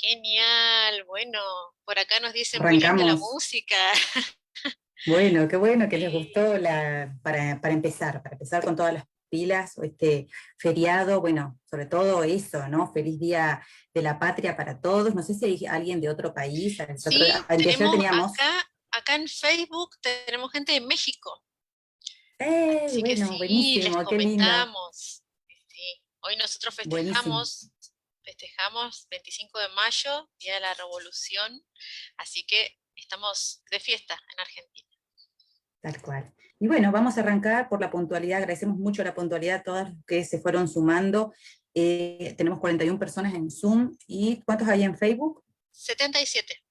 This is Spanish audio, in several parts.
Genial, bueno, por acá nos dicen muy linda la Arrancamos. música. Bueno, qué bueno que les Sí, gustó para empezar con todas las pilas, o este feriado, bueno, sobre todo eso, ¿no? Feliz Día de la Patria para todos. No sé si hay alguien de otro país. sí, Anteayer tenemos teníamos. acá en Facebook tenemos gente de México, así que Bueno, sí, les buenísimo, qué lindo, comentamos. Sí, hoy nosotros buenísimo, festejamos 25 de mayo, Día de la Revolución, así que estamos de fiesta en Argentina. tal cual. Y bueno, vamos a arrancar por la puntualidad. Agradecemos mucho la puntualidad a todas las que se fueron sumando. Tenemos 41 personas en Zoom. ¿Y cuántos hay en Facebook? 77,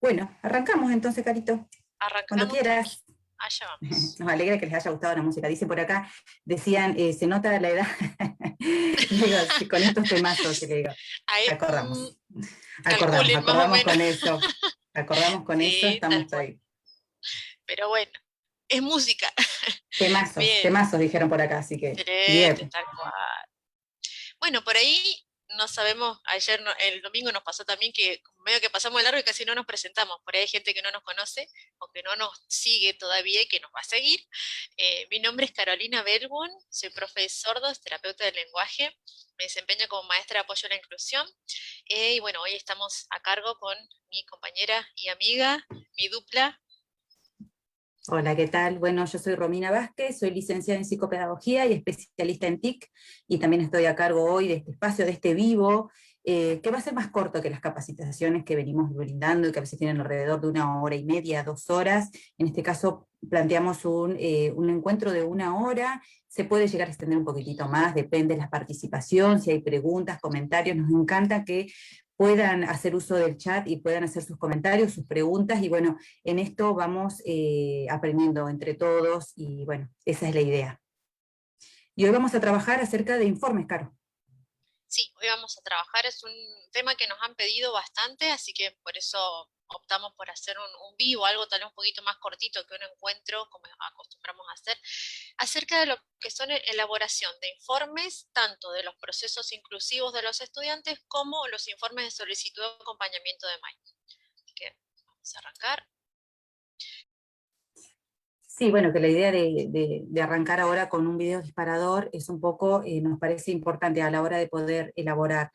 Bueno, arrancamos entonces, Carito. Cuando arrancamos tranqui, quieras. allá vamos. Nos alegra que les haya gustado la música. Dicen por acá, decían, se nota la edad. Le digo, sí, con estos temazos, le digo, Ahí, acordamos, acordamos, calculen más o acordamos menos. con eso, acordamos con eso, Sí, tal estamos cual. ahí. Pero bueno, es música. Temazos, Bien, temazos dijeron por acá, así que excelente, bien. tal cual. Bueno, por ahí no sabemos, ayer, el domingo nos pasó también que como medio que pasamos de largo y casi no nos presentamos. Por ahí hay gente que no nos conoce o que no nos sigue todavía y que nos va a seguir. Mi nombre es Carolina Belbun, soy profe de sordos, terapeuta del lenguaje, me desempeño como maestra de apoyo a la inclusión. Y bueno, hoy estamos a cargo con mi compañera y amiga, mi dupla. Hola, ¿qué tal? Bueno, yo soy Romina Vázquez, soy licenciada en psicopedagogía y especialista en TIC, y también estoy a cargo hoy de este espacio, de este vivo, que va a ser más corto que las capacitaciones que venimos brindando y que a veces tienen alrededor de 1 hora y media, 2 horas. En este caso planteamos un encuentro de 1 hora. Se puede llegar a extender un poquitito más, depende de la participación, si hay preguntas, comentarios. Nos encanta que puedan hacer uso del chat y puedan hacer sus comentarios, sus preguntas, y bueno, en esto vamos aprendiendo entre todos y bueno, esa es la idea. Y hoy vamos a trabajar acerca de informes, Caro. Sí, hoy vamos a trabajar, es un tema que nos han pedido bastante, así que por eso optamos por hacer un vivo, algo tal vez un poquito más cortito que un encuentro, como acostumbramos a hacer, acerca de lo que son elaboración de informes, tanto de los procesos inclusivos de los estudiantes como los informes de solicitud de acompañamiento de MAI. Así que vamos a arrancar. Sí, bueno, que la idea de arrancar ahora con un video disparador es un poco, nos parece importante a la hora de poder elaborar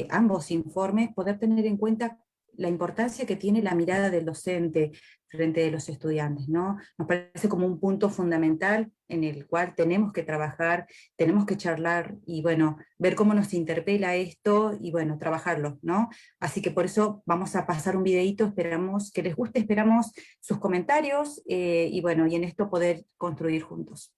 ambos informes, poder tener en cuenta la importancia que tiene la mirada del docente frente de los estudiantes, ¿no? Nos parece como un punto fundamental en el cual tenemos que trabajar, tenemos que charlar y, bueno, ver cómo nos interpela esto y, bueno, trabajarlo, ¿no? Así que por eso vamos a pasar un videito, esperamos que les guste, esperamos sus comentarios, y bueno, y en esto poder construir juntos.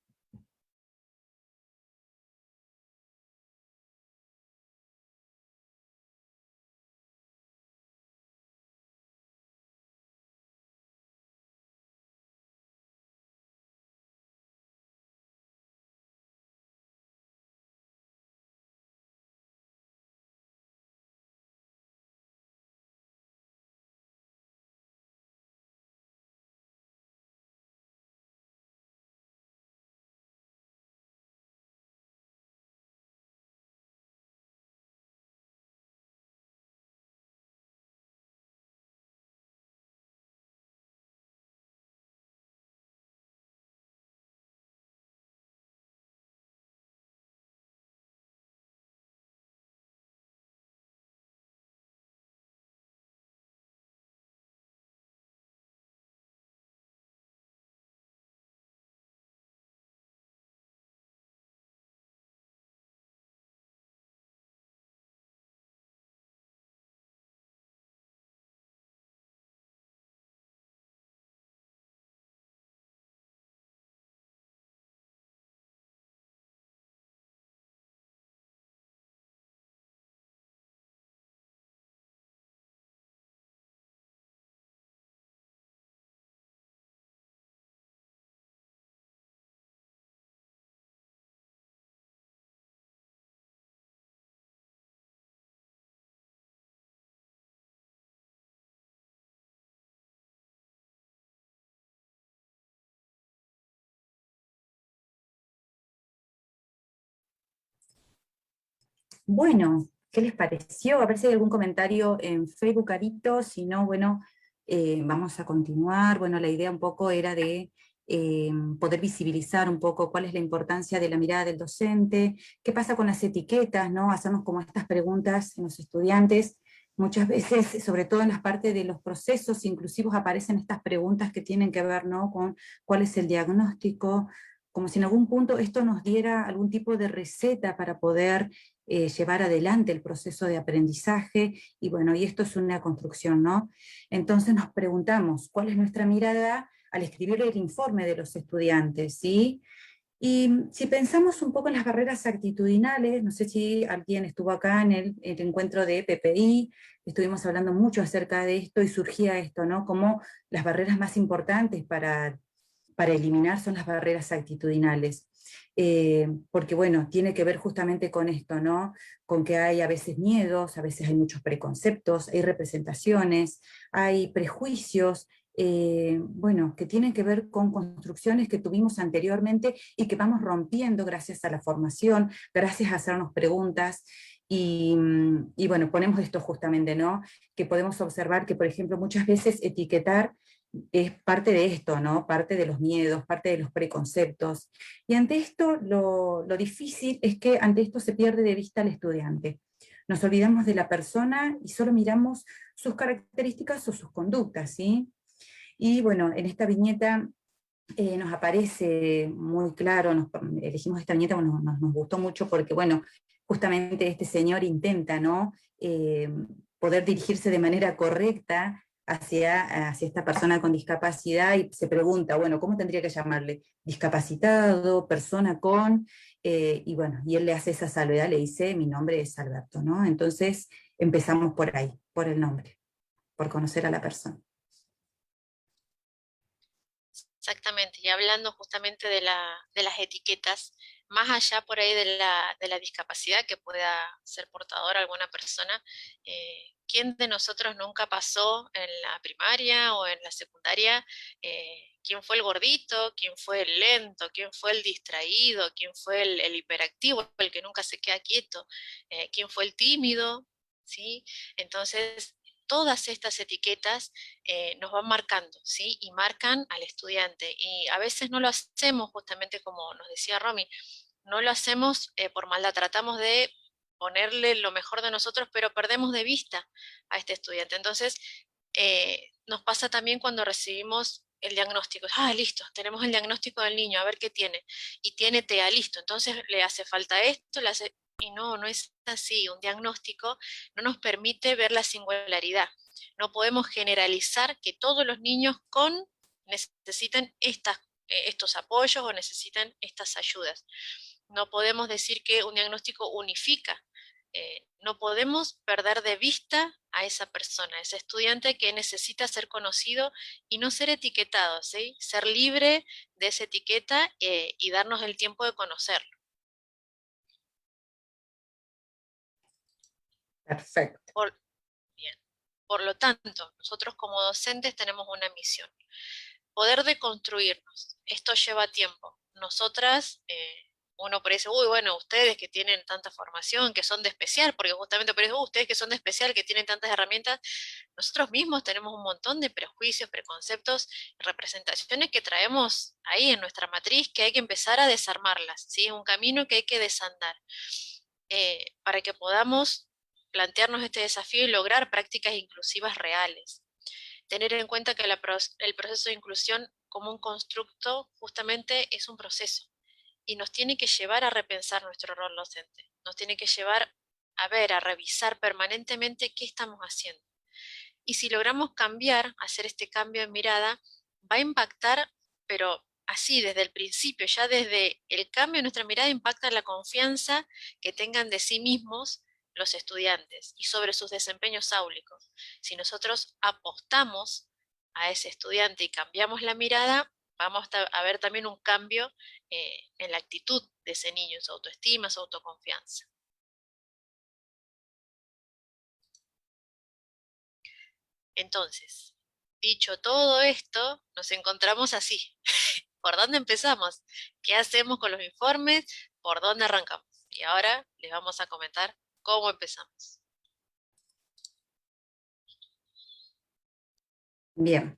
Bueno, qué les pareció, a ver si hay algún comentario en Facebook, Carito, si no, bueno, vamos a continuar. Bueno, la idea un poco era de poder visibilizar un poco cuál es la importancia de la mirada del docente, qué pasa con las etiquetas, ¿no? Hacernos como estas preguntas en los estudiantes. Muchas veces, sobre todo en las partes de los procesos inclusivos, aparecen estas preguntas que tienen que ver, ¿no?, con cuál es el diagnóstico, como si en algún punto esto nos diera algún tipo de receta para poder llevar adelante el proceso de aprendizaje, y bueno, y esto es una construcción, ¿no? Entonces nos preguntamos, ¿cuál es nuestra mirada al escribir el informe de los estudiantes, ¿sí? Y si pensamos un poco en las barreras actitudinales, no sé si alguien estuvo acá en el encuentro de PPI, estuvimos hablando mucho acerca de esto y surgía esto, ¿no? Como las barreras más importantes para eliminar son las barreras actitudinales. Porque bueno, tiene que ver justamente con esto, ¿no? Con que hay a veces miedos, a veces hay muchos preconceptos, hay representaciones, hay prejuicios, bueno, que tienen que ver con construcciones que tuvimos anteriormente y que vamos rompiendo gracias a la formación, gracias a hacernos preguntas. Y bueno, ponemos esto justamente, ¿no? Que podemos observar que, por ejemplo, muchas veces etiquetar es parte de esto, ¿no? Parte de los miedos, parte de los preconceptos. Y ante esto, lo difícil es que ante esto se pierde de vista al estudiante. Nos olvidamos de la persona y solo miramos sus características o sus conductas, ¿sí? Y bueno, en esta viñeta nos aparece muy claro, elegimos esta viñeta, bueno, nos gustó mucho porque, bueno, justamente este señor intenta, ¿no? Poder dirigirse de manera correcta hacia esta persona con discapacidad y se pregunta, bueno, ¿cómo tendría que llamarle? Discapacitado, persona con, y bueno, y él le hace esa salvedad, le dice, mi nombre es Alberto, ¿no? Entonces empezamos por ahí, por el nombre, por conocer a la persona. Exactamente, y hablando justamente de las etiquetas, más allá por ahí de la discapacidad que pueda ser portadora alguna persona, ¿quién de nosotros nunca pasó en la primaria o en la secundaria? ¿Quién fue el gordito? ¿Quién fue el lento? ¿Quién fue el distraído? ¿Quién fue el hiperactivo, el que nunca se queda quieto? ¿Quién fue el tímido? ¿Sí? Entonces, todas estas etiquetas nos van marcando, ¿sí? Y marcan al estudiante. Y a veces no lo hacemos, justamente como nos decía Romy, no lo hacemos por maldad, tratamos de ponerle lo mejor de nosotros, pero perdemos de vista a este estudiante. Entonces, nos pasa también cuando recibimos el diagnóstico. Ah, listo, tenemos el diagnóstico del niño, a ver qué tiene. Y tiene TEA, listo. Entonces le hace falta esto, le hace... Y no, no es así. Un diagnóstico no nos permite ver la singularidad. No podemos generalizar que todos los niños con necesiten estos apoyos o necesitan estas ayudas. No podemos decir que un diagnóstico unifica. No podemos perder de vista a esa persona, a ese estudiante que necesita ser conocido y no ser etiquetado, ¿sí? Ser libre de esa etiqueta y darnos el tiempo de conocerlo. Perfecto. Por, bien. Por lo tanto, nosotros como docentes tenemos una misión, poder deconstruirnos. Esto lleva tiempo. Nosotras, uno parece, uy, bueno, ustedes que tienen tanta formación, que son de especial, porque justamente por eso, ustedes que son de especial, que tienen tantas herramientas, nosotros mismos tenemos un montón de prejuicios, preconceptos, representaciones que traemos ahí en nuestra matriz, que hay que empezar a desarmarlas, ¿sí? Es un camino que hay que desandar, para que podamos plantearnos este desafío y lograr prácticas inclusivas reales. Tener en cuenta que el proceso de inclusión como un constructo justamente es un proceso y nos tiene que llevar a repensar nuestro rol docente, nos tiene que llevar a ver, a revisar permanentemente qué estamos haciendo. Y si logramos cambiar, hacer este cambio de mirada, va a impactar, pero así desde el principio, ya desde el cambio de nuestra mirada impacta la confianza que tengan de sí mismos los estudiantes y sobre sus desempeños áulicos. Si nosotros apostamos a ese estudiante y cambiamos la mirada, vamos a ver también un cambio en la actitud de ese niño, en su autoestima, su autoconfianza. Entonces, dicho todo esto, nos encontramos así. ¿Por dónde empezamos? ¿Qué hacemos con los informes? ¿Por dónde arrancamos? Y ahora les vamos a comentar ¿Cómo empezamos? Bien.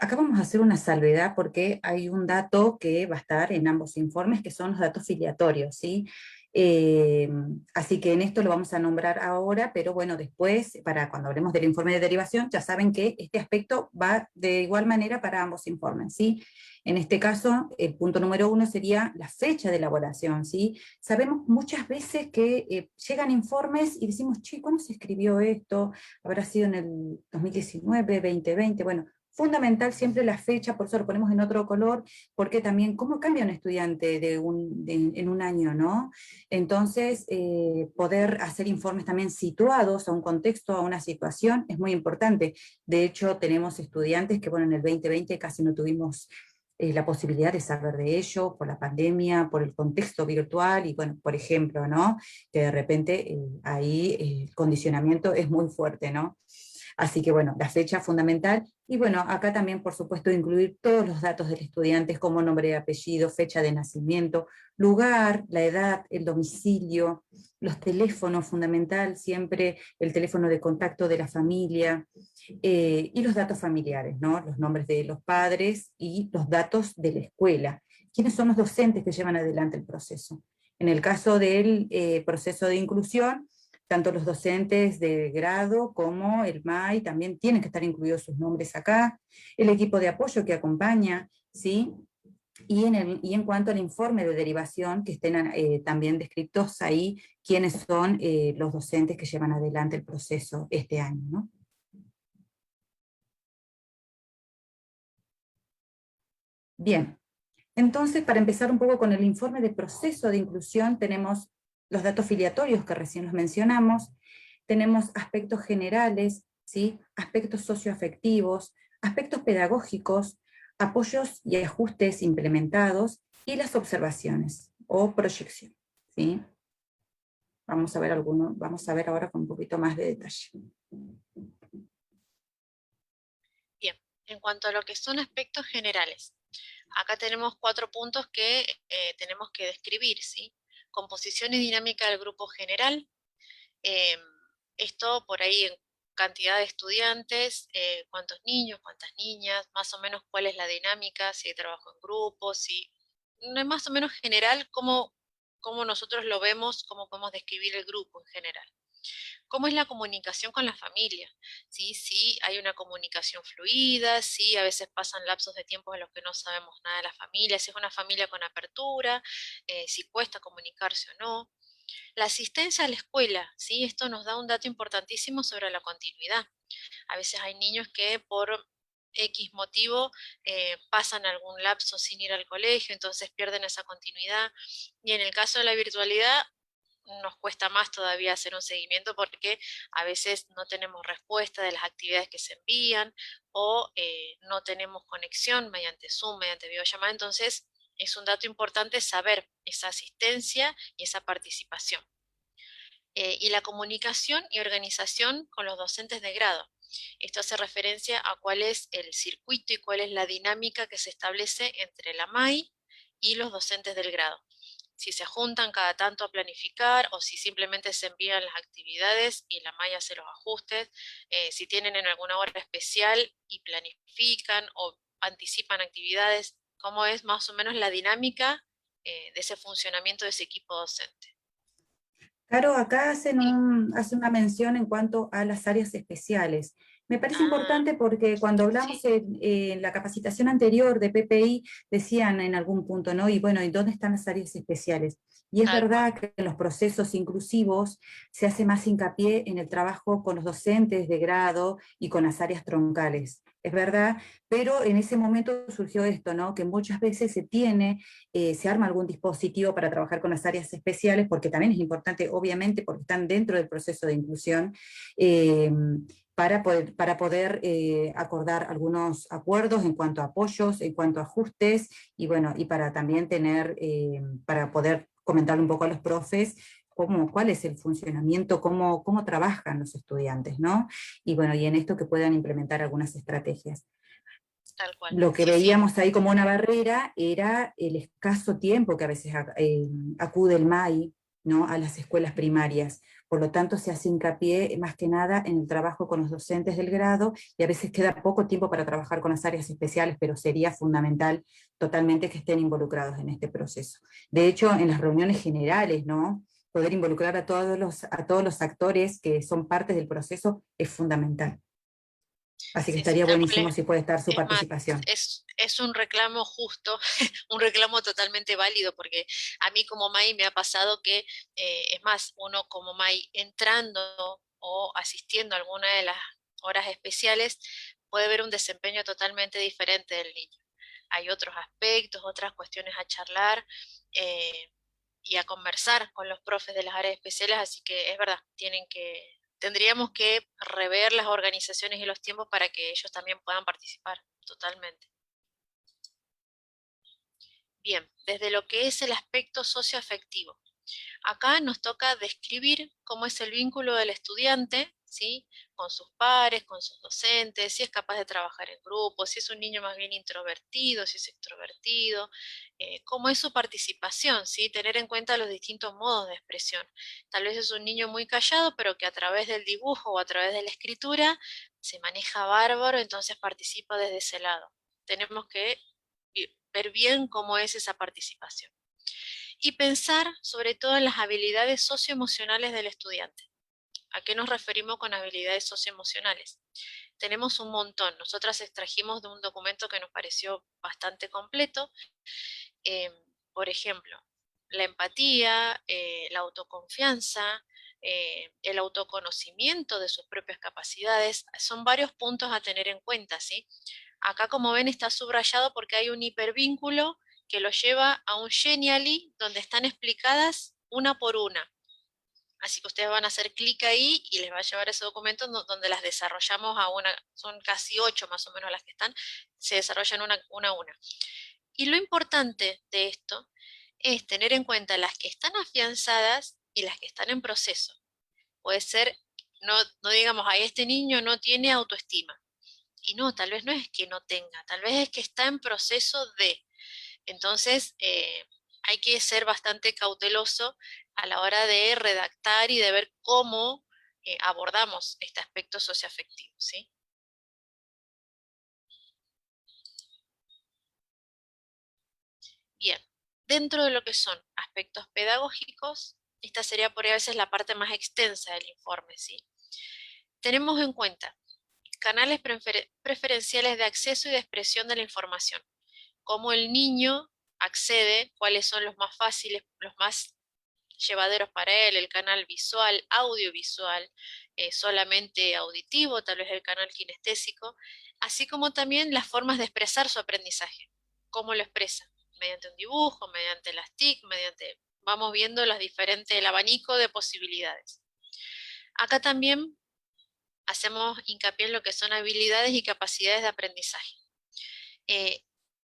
Acá vamos a hacer una salvedad porque hay un dato que va a estar en ambos informes, que son los datos filiatorios, ¿sí? Eh, Así que en esto lo vamos a nombrar ahora, pero bueno, después, para cuando hablemos del informe de derivación, ya saben que este aspecto va de igual manera para ambos informes, ¿sí? En este caso, el punto número 1 sería la fecha de elaboración, ¿sí? Sabemos muchas veces que llegan informes y decimos, che, ¿cuándo se escribió esto? ¿Habrá sido en el 2019, 2020? Bueno, fundamental siempre la fecha, por eso lo ponemos en otro color, porque también cómo cambia un estudiante en un año, ¿no? Entonces, poder hacer informes también situados a un contexto, a una situación, es muy importante. De hecho, tenemos estudiantes que, bueno, en el 2020 casi no tuvimos la posibilidad de saber de ello por la pandemia, por el contexto virtual, y bueno, por ejemplo, ¿no? Que de repente ahí el condicionamiento es muy fuerte, ¿no? Así que bueno, la fecha fundamental. Y bueno, acá también, por supuesto, incluir todos los datos del estudiante, como nombre y apellido, fecha de nacimiento, lugar, la edad, el domicilio, los teléfonos, fundamental, siempre el teléfono de contacto de la familia, y los datos familiares, ¿no? Los nombres de los padres y los datos de la escuela. ¿Quiénes son los docentes que llevan adelante el proceso? En el caso del proceso de inclusión, tanto los docentes de grado como el MAI también tienen que estar incluidos sus nombres acá, el equipo de apoyo que acompaña, ¿sí? Y en cuanto al informe de derivación, que estén también descritos ahí quiénes son los docentes que llevan adelante el proceso este año, ¿no? Bien, entonces para empezar un poco con el informe de proceso de inclusión, tenemos los datos filiatorios que recién los mencionamos, tenemos aspectos generales, ¿sí? Aspectos socioafectivos, aspectos pedagógicos, apoyos y ajustes implementados, y las observaciones o proyección, ¿sí? Vamos a ver ahora con un poquito más de detalle. Bien, en cuanto a lo que son aspectos generales, acá tenemos 4 puntos que tenemos que describir, ¿sí? Composición y dinámica del grupo general. Eh, Esto por ahí en cantidad de estudiantes, cuántos niños, cuántas niñas, más o menos cuál es la dinámica, si hay trabajo en grupo, si no es más o menos general, cómo nosotros lo vemos, cómo podemos describir el grupo en general. ¿Cómo es la comunicación con la familia? ¿Sí? Sí, hay una comunicación fluida, sí, a veces pasan lapsos de tiempo en los que no sabemos nada de la familia, si es una familia con apertura, si cuesta comunicarse o no. La asistencia a la escuela, ¿sí? Esto nos da un dato importantísimo sobre la continuidad. A veces hay niños que por X motivo pasan algún lapso sin ir al colegio, entonces pierden esa continuidad. Y en el caso de la virtualidad, nos cuesta más todavía hacer un seguimiento porque a veces no tenemos respuesta de las actividades que se envían o no tenemos conexión mediante Zoom, mediante videollamada. Entonces, es un dato importante saber esa asistencia y esa participación. Y la comunicación y organización con los docentes de grado. Esto hace referencia a cuál es el circuito y cuál es la dinámica que se establece entre la MAI y los docentes del grado. Si se juntan cada tanto a planificar o si simplemente se envían las actividades y la MAI hace los ajustes, si tienen en alguna hora especial y planifican o anticipan actividades, cómo es más o menos la dinámica de ese funcionamiento de ese equipo docente. Caro, acá Sí. hace una mención en cuanto a las áreas especiales. Me parece Ah, importante porque cuando hablamos sí, en la capacitación anterior de PPI, decían en algún punto, ¿no? Y bueno, ¿y dónde están las áreas especiales? Y es tal cual. verdad que en los procesos inclusivos se hace más hincapié en el trabajo con los docentes de grado y con las áreas troncales. Es verdad, pero en ese momento surgió esto, ¿no? Que muchas veces se arma algún dispositivo para trabajar con las áreas especiales, porque también es importante, obviamente, porque están dentro del proceso de inclusión, eh, para poder acordar algunos acuerdos en cuanto a apoyos, en cuanto a ajustes, y bueno, y para también para poder comentar un poco a los profes cuál es el funcionamiento, cómo trabajan los estudiantes, ¿no? Y bueno, y en esto que puedan implementar algunas estrategias. Tal cual. Lo que Sí, sí, veíamos ahí como una barrera era el escaso tiempo que a veces acude el MAI, ¿no? A las escuelas primarias. Por lo tanto, se hace hincapié más que nada en el trabajo con los docentes del grado y a veces queda poco tiempo para trabajar con las áreas especiales, pero sería fundamental totalmente que estén involucrados en este proceso. De hecho, en las reuniones generales, ¿no? Poder involucrar a todos los actores que son parte del proceso es fundamental. Así que Sí, sí, estaría tal cual buenísimo si puede estar su es más, participación. es un reclamo justo, un reclamo totalmente válido, porque a mí como Mai me ha pasado que, es más, uno como Mai entrando o asistiendo a alguna de las horas especiales puede ver un desempeño totalmente diferente del niño. Hay otros aspectos, otras cuestiones a charlar, eh, y a conversar con los profes de las áreas especiales, así que es verdad, tendríamos que rever las organizaciones y los tiempos para que ellos también puedan participar totalmente. Bien, desde lo que es el aspecto socioafectivo. Acá nos toca describir cómo es el vínculo del estudiante, ¿sí? Con sus pares, con sus docentes, si es capaz de trabajar en grupo, si es un niño más bien introvertido, si es extrovertido, cómo es su participación, ¿sí? Tener en cuenta los distintos modos de expresión. Tal vez es un niño muy callado, pero que a través del dibujo o a través de la escritura se maneja bárbaro, entonces participa desde ese lado. Tenemos que ver bien cómo es esa participación y pensar sobre todo en las habilidades socioemocionales del estudiante. ¿A qué nos referimos con habilidades socioemocionales? Tenemos un montón. Nosotras extrajimos de un documento que nos pareció bastante completo. eh, por ejemplo, la empatía, la autoconfianza, el autoconocimiento de sus propias capacidades, son varios puntos a tener en cuenta, ¿sí? Acá, como ven, está subrayado porque hay un hipervínculo que lo lleva a un Genially donde están explicadas una por una. Así que ustedes van a hacer clic ahí y les va a llevar ese documento donde las desarrollamos a una, son casi 8 más o menos las que están, se desarrollan una a una. Y lo importante de esto es tener en cuenta las que están afianzadas y las que están en proceso. Puede ser, no digamos, a este niño no tiene autoestima. Y no, tal vez no es que no tenga, tal vez es que está en proceso de. Entonces, hay que ser bastante cauteloso a la hora de redactar y de ver cómo, abordamos este aspecto socioafectivo, ¿sí? Bien, dentro de lo que son aspectos pedagógicos, esta sería por ahí a veces la parte más extensa del informe, ¿sí? Tenemos en cuenta canales preferenciales de acceso y de expresión de la información, cómo el niño accede, cuáles son los más fáciles, los más llevaderos para él, el canal visual, audiovisual, solamente auditivo, tal vez el canal kinestésico, así como también las formas de expresar su aprendizaje, cómo lo expresa, mediante un dibujo, mediante las TIC, vamos viendo los diferentes, el abanico de posibilidades. Acá también hacemos hincapié en lo que son habilidades y capacidades de aprendizaje. Eh,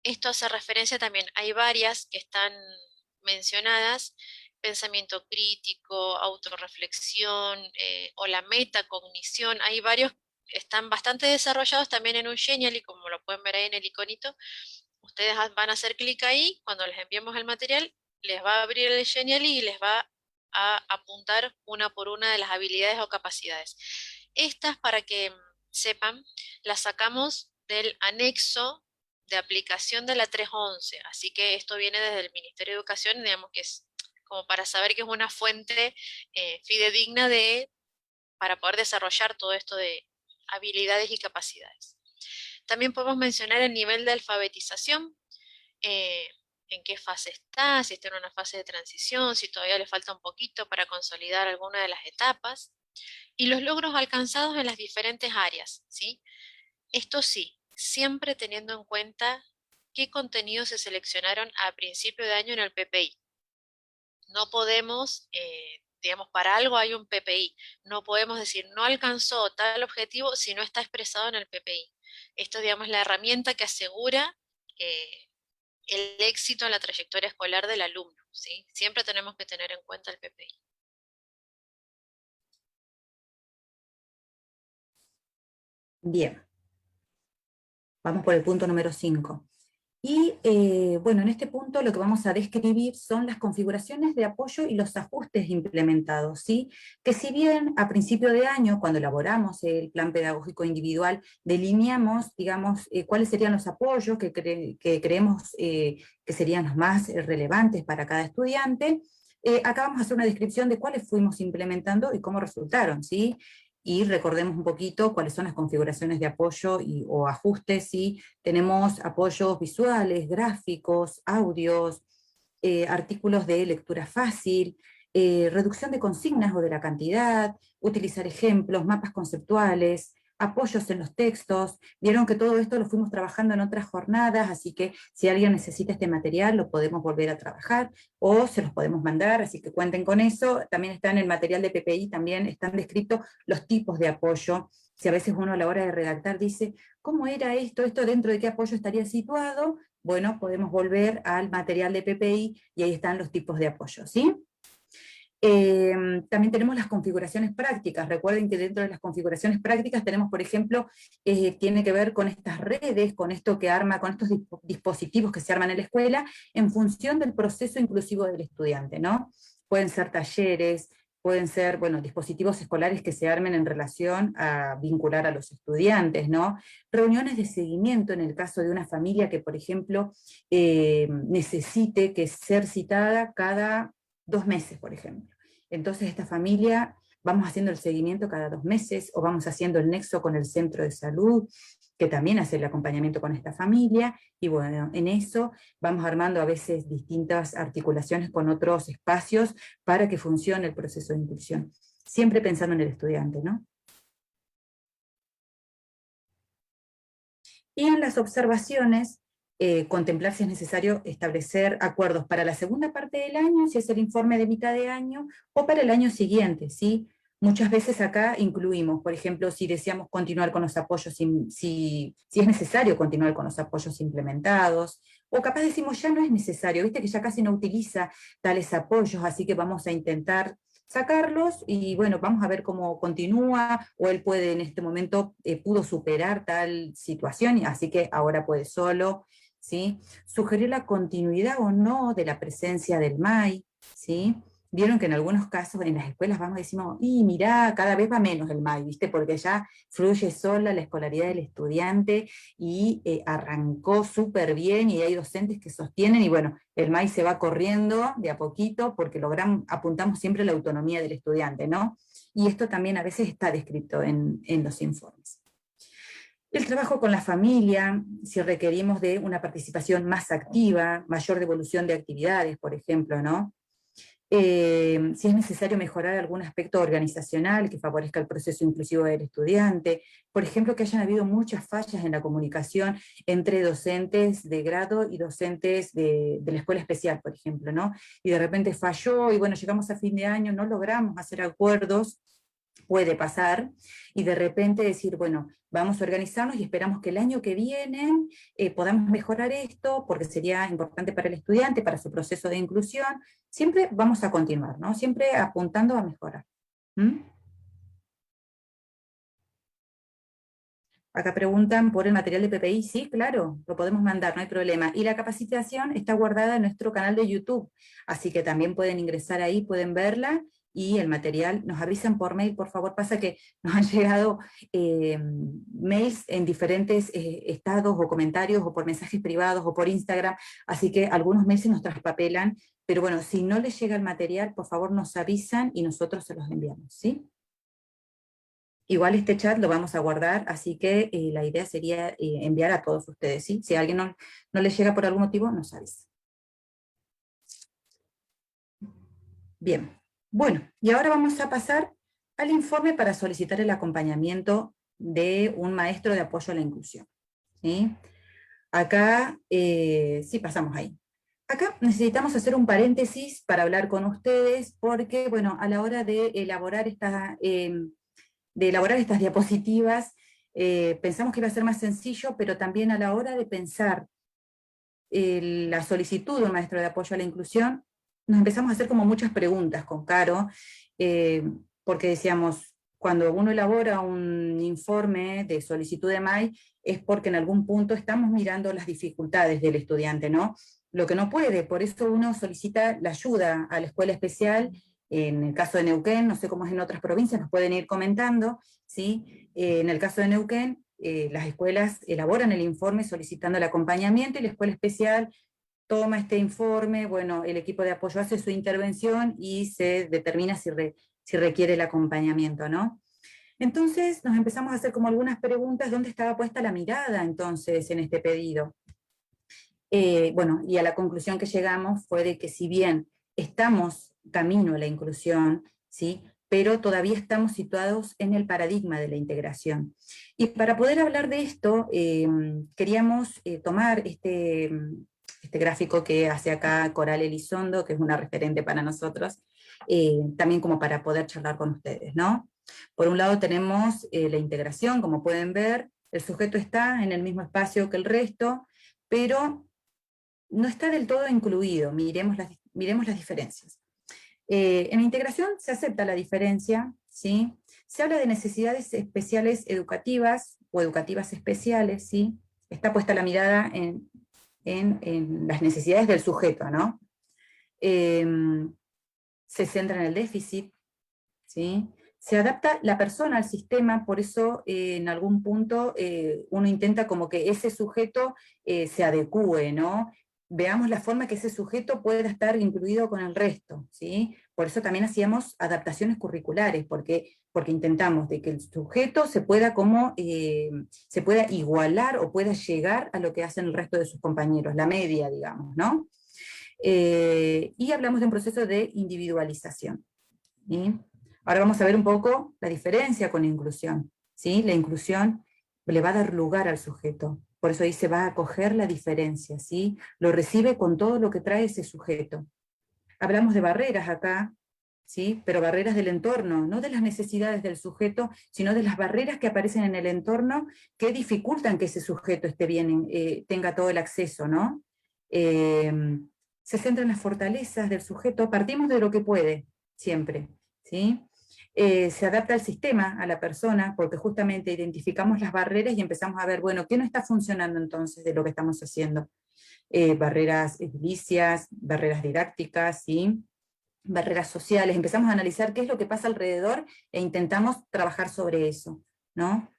Esto hace referencia también, hay varias que están mencionadas, pensamiento crítico, autorreflexión, o la metacognición, hay varios que están bastante desarrollados también en un Genially, como lo pueden ver ahí en el iconito. Ustedes van a hacer clic ahí, cuando les enviemos el material, les va a abrir el Genially y les va a apuntar una por una de las habilidades o capacidades. Estas, para que sepan, las sacamos del anexo de aplicación de la 311, así que esto viene desde el Ministerio de Educación, digamos que es como para saber que es una fuente, fidedigna para poder desarrollar todo esto de habilidades y capacidades. También podemos mencionar el nivel de alfabetización, eh, en qué fase está, si está en una fase de transición, si todavía le falta un poquito para consolidar alguna de las etapas, y los logros alcanzados en las diferentes áreas, ¿sí? Esto sí, siempre teniendo en cuenta qué contenidos se seleccionaron a principio de año en el PPI. No podemos, digamos, para algo hay un PPI. No podemos decir no alcanzó tal objetivo si no está expresado en el PPI. Esto, digamos, es la herramienta que asegura, el éxito en la trayectoria escolar del alumno, ¿sí? Siempre tenemos que tener en cuenta el PPI. Bien, vamos por el punto número 5. Y bueno, en este punto lo que vamos a describir son las configuraciones de apoyo y los ajustes implementados, ¿sí? Que si bien a principio de año, cuando elaboramos el plan pedagógico individual, delineamos, digamos, cuáles serían los apoyos que creemos que serían los más relevantes para cada estudiante, acá vamos a hacer una descripción de cuáles fuimos implementando y cómo resultaron, ¿sí? Y recordemos un poquito cuáles son las configuraciones de apoyo o ajustes, ¿sí? Tenemos apoyos visuales, gráficos, audios, artículos de lectura fácil, reducción de consignas o de la cantidad, utilizar ejemplos, mapas conceptuales, apoyos en los textos. Vieron que todo esto lo fuimos trabajando en otras jornadas, así que si alguien necesita este material lo podemos volver a trabajar o se los podemos mandar, así que cuenten con eso. También está en el material de PPI, también están descritos los tipos de apoyo. Si a veces uno a la hora de redactar dice, ¿cómo era esto? ¿Esto dentro de qué apoyo estaría situado? Bueno, podemos volver al material de PPI y ahí están los tipos de apoyo, ¿sí? También tenemos las configuraciones prácticas. Recuerden que dentro de las configuraciones prácticas tenemos, por ejemplo, tiene que ver con estas redes, con esto que arma, con estos dispositivos que se arman en la escuela, en función del proceso inclusivo del estudiante, ¿no? Pueden ser talleres, pueden ser, bueno, dispositivos escolares que se armen en relación a vincular a los estudiantes, ¿no? Reuniones de seguimiento en el caso de una familia que, por ejemplo, necesite que ser citada cada 2 meses, por ejemplo. Entonces, esta familia, vamos haciendo el seguimiento cada 2 meses, o vamos haciendo el nexo con el centro de salud, que también hace el acompañamiento con esta familia, y bueno, en eso vamos armando a veces distintas articulaciones con otros espacios para que funcione el proceso de inclusión. Siempre pensando en el estudiante, ¿no? Y en las observaciones, contemplar si es necesario establecer acuerdos para la segunda parte del año, si es el informe de mitad de año, o para el año siguiente, ¿sí? Muchas veces acá incluimos, por ejemplo, si deseamos continuar con los apoyos, si es necesario continuar con los apoyos implementados, o capaz decimos ya no es necesario, viste que ya casi no utiliza tales apoyos, así que vamos a intentar sacarlos y bueno, vamos a ver cómo continúa, o él puede en este momento, pudo superar tal situación, así que ahora puede solo, ¿sí? Sugerir la continuidad o no de la presencia del MAI, ¿sí? Vieron que en algunos casos en las escuelas vamos y decimos, y mirá, cada vez va menos el MAI, ¿viste? Porque ya fluye sola la escolaridad del estudiante y arrancó súper bien y hay docentes que sostienen y bueno, el MAI se va corriendo de a poquito porque apuntamos siempre a la autonomía del estudiante, ¿no? Y esto también a veces está descrito en los informes. El trabajo con la familia, si requerimos de una participación más activa, mayor devolución de actividades, por ejemplo, ¿no? Si es necesario mejorar algún aspecto organizacional que favorezca el proceso inclusivo del estudiante, por ejemplo, que hayan habido muchas fallas en la comunicación entre docentes de grado y docentes de la escuela especial, por ejemplo, ¿no? Y de repente falló y bueno, llegamos a fin de año, no logramos hacer acuerdos, puede pasar, y de repente decir, bueno, vamos a organizarnos y esperamos que el año que viene podamos mejorar esto, porque sería importante para el estudiante, para su proceso de inclusión. Siempre vamos a continuar, ¿no? Siempre apuntando a mejorar. ¿Mm? Acá preguntan por el material de PPI, sí, claro, lo podemos mandar, no hay problema. Y la capacitación está guardada en nuestro canal de YouTube, así que también pueden ingresar ahí, pueden verla, y el material, nos avisan por mail, por favor, pasa que nos han llegado mails en diferentes estados o comentarios, o por mensajes privados, o por Instagram, así que algunos mails se nos traspapelan, pero bueno, si no les llega el material, por favor nos avisan y nosotros se los enviamos, ¿sí? Igual este chat lo vamos a guardar, así que la idea sería enviar a todos ustedes, ¿sí? Si a alguien no les llega por algún motivo, nos avisa. Bien, bueno, y ahora vamos a pasar al informe para solicitar el acompañamiento de un maestro de apoyo a la inclusión, ¿sí? Acá, sí, pasamos ahí. Acá necesitamos hacer un paréntesis para hablar con ustedes, porque, bueno, a la hora de elaborar estas diapositivas, pensamos que iba a ser más sencillo, pero también a la hora de pensar la solicitud de un maestro de apoyo a la inclusión, nos empezamos a hacer como muchas preguntas con Caro, porque decíamos, cuando uno elabora un informe de solicitud de MAI es porque en algún punto estamos mirando las dificultades del estudiante, ¿no? Lo que no puede, por eso uno solicita la ayuda a la escuela especial. En el caso de Neuquén, no sé cómo es en otras provincias, nos pueden ir comentando, ¿sí? En el caso de Neuquén, las escuelas elaboran el informe solicitando el acompañamiento y la escuela especial toma este informe, bueno, el equipo de apoyo hace su intervención y se determina si requiere el acompañamiento, ¿no? Entonces nos empezamos a hacer como algunas preguntas, ¿dónde estaba puesta la mirada entonces en este pedido? Bueno, y a la conclusión que llegamos fue de que si bien estamos camino a la inclusión, ¿sí? Pero todavía estamos situados en el paradigma de la integración. Y para poder hablar de esto, queríamos tomar este gráfico que hace acá Coral Elizondo, que es una referente para nosotros, también como para poder charlar con ustedes, ¿no? Por un lado tenemos la integración, como pueden ver, el sujeto está en el mismo espacio que el resto, pero no está del todo incluido, miremos las diferencias. En la integración se acepta la diferencia, ¿sí? Se habla de necesidades especiales educativas o educativas especiales, ¿sí? Está puesta la mirada en las necesidades del sujeto, ¿no? Eh, Se centra en el déficit, ¿sí? Se adapta la persona al sistema, por eso en algún punto uno intenta como que ese sujeto se adecúe, ¿no? Veamos la forma que ese sujeto pueda estar incluido con el resto, ¿sí? Por eso también hacíamos adaptaciones curriculares, porque intentamos de que el sujeto se pueda se pueda igualar o pueda llegar a lo que hacen el resto de sus compañeros, la media, digamos, ¿no? Y hablamos de un proceso de individualización. ¿Sí? Ahora vamos a ver un poco la diferencia con la inclusión. ¿Sí? La inclusión le va a dar lugar al sujeto, por eso dice va a acoger la diferencia, ¿sí? Lo recibe con todo lo que trae ese sujeto. Hablamos de barreras acá, ¿sí? Pero barreras del entorno, no de las necesidades del sujeto, sino de las barreras que aparecen en el entorno que dificultan que ese sujeto esté bien, tenga todo el acceso, ¿no? Eh, Se centra en las fortalezas del sujeto, partimos de lo que puede, siempre, ¿sí? Se adapta al sistema, a la persona, porque justamente identificamos las barreras y empezamos a ver, bueno, ¿qué no está funcionando entonces de lo que estamos haciendo? Barreras edilicias, barreras didácticas, ¿sí? Barreras sociales, empezamos a analizar qué es lo que pasa alrededor e intentamos trabajar sobre eso, ¿no?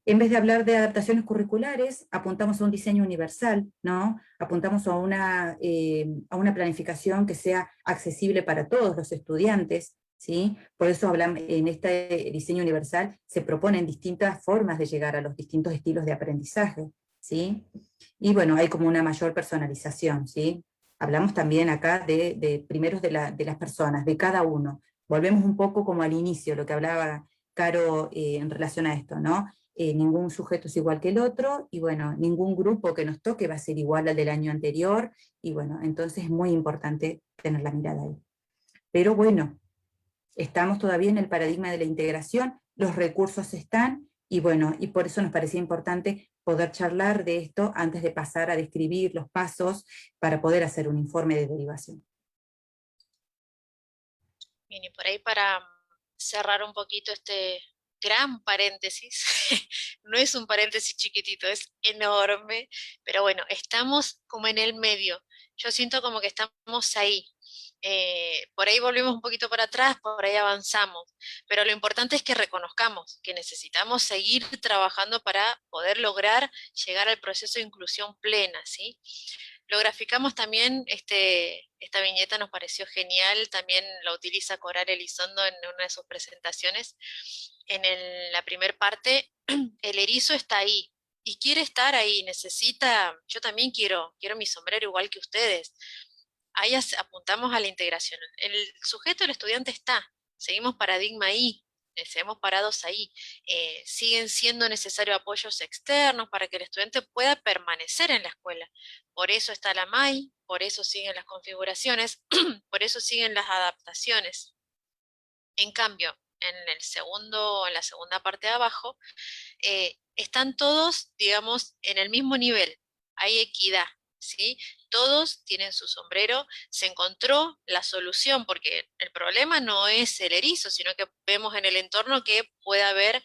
En vez de hablar de adaptaciones curriculares, apuntamos a un diseño universal, ¿no? Apuntamos a una planificación que sea accesible para todos los estudiantes, ¿sí? Por eso hablamos, en este diseño universal se proponen distintas formas de llegar a los distintos estilos de aprendizaje, ¿sí? Y bueno, hay como una mayor personalización, ¿sí? Hablamos también acá de primeros de las personas, de cada uno. Volvemos un poco como al inicio, lo que hablaba Caro en relación a esto, ¿no? Ningún sujeto es igual que el otro, y bueno, ningún grupo que nos toque va a ser igual al del año anterior, y bueno, entonces es muy importante tener la mirada ahí. Pero bueno, estamos todavía en el paradigma de la integración, los recursos están, y bueno, y por eso nos parecía importante poder charlar de esto antes de pasar a describir los pasos para poder hacer un informe de derivación. Bien, y por ahí para cerrar un poquito este gran paréntesis, no es un paréntesis chiquitito, es enorme, pero bueno, estamos como en el medio. Yo siento como que estamos ahí. Por ahí volvemos un poquito para atrás, por ahí avanzamos, pero lo importante es que reconozcamos que necesitamos seguir trabajando para poder lograr llegar al proceso de inclusión plena, ¿sí? Lo graficamos también, esta viñeta nos pareció genial, también la utiliza Coral Elizondo en una de sus presentaciones. La primer parte, el erizo está ahí y quiere estar ahí, necesita, yo también quiero mi sombrero igual que ustedes. Ahí apuntamos a la integración. El sujeto, el estudiante está, seguimos paradigma ahí, seguimos parados ahí. Siguen siendo necesarios apoyos externos para que el estudiante pueda permanecer en la escuela. Por eso está la MAI, por eso siguen las configuraciones, por eso siguen las adaptaciones. En cambio, en la segunda parte de abajo, están todos, digamos, en el mismo nivel. Hay equidad. ¿sí? Todos tienen su sombrero, se encontró la solución, porque el problema no es el erizo, sino que vemos en el entorno que puede haber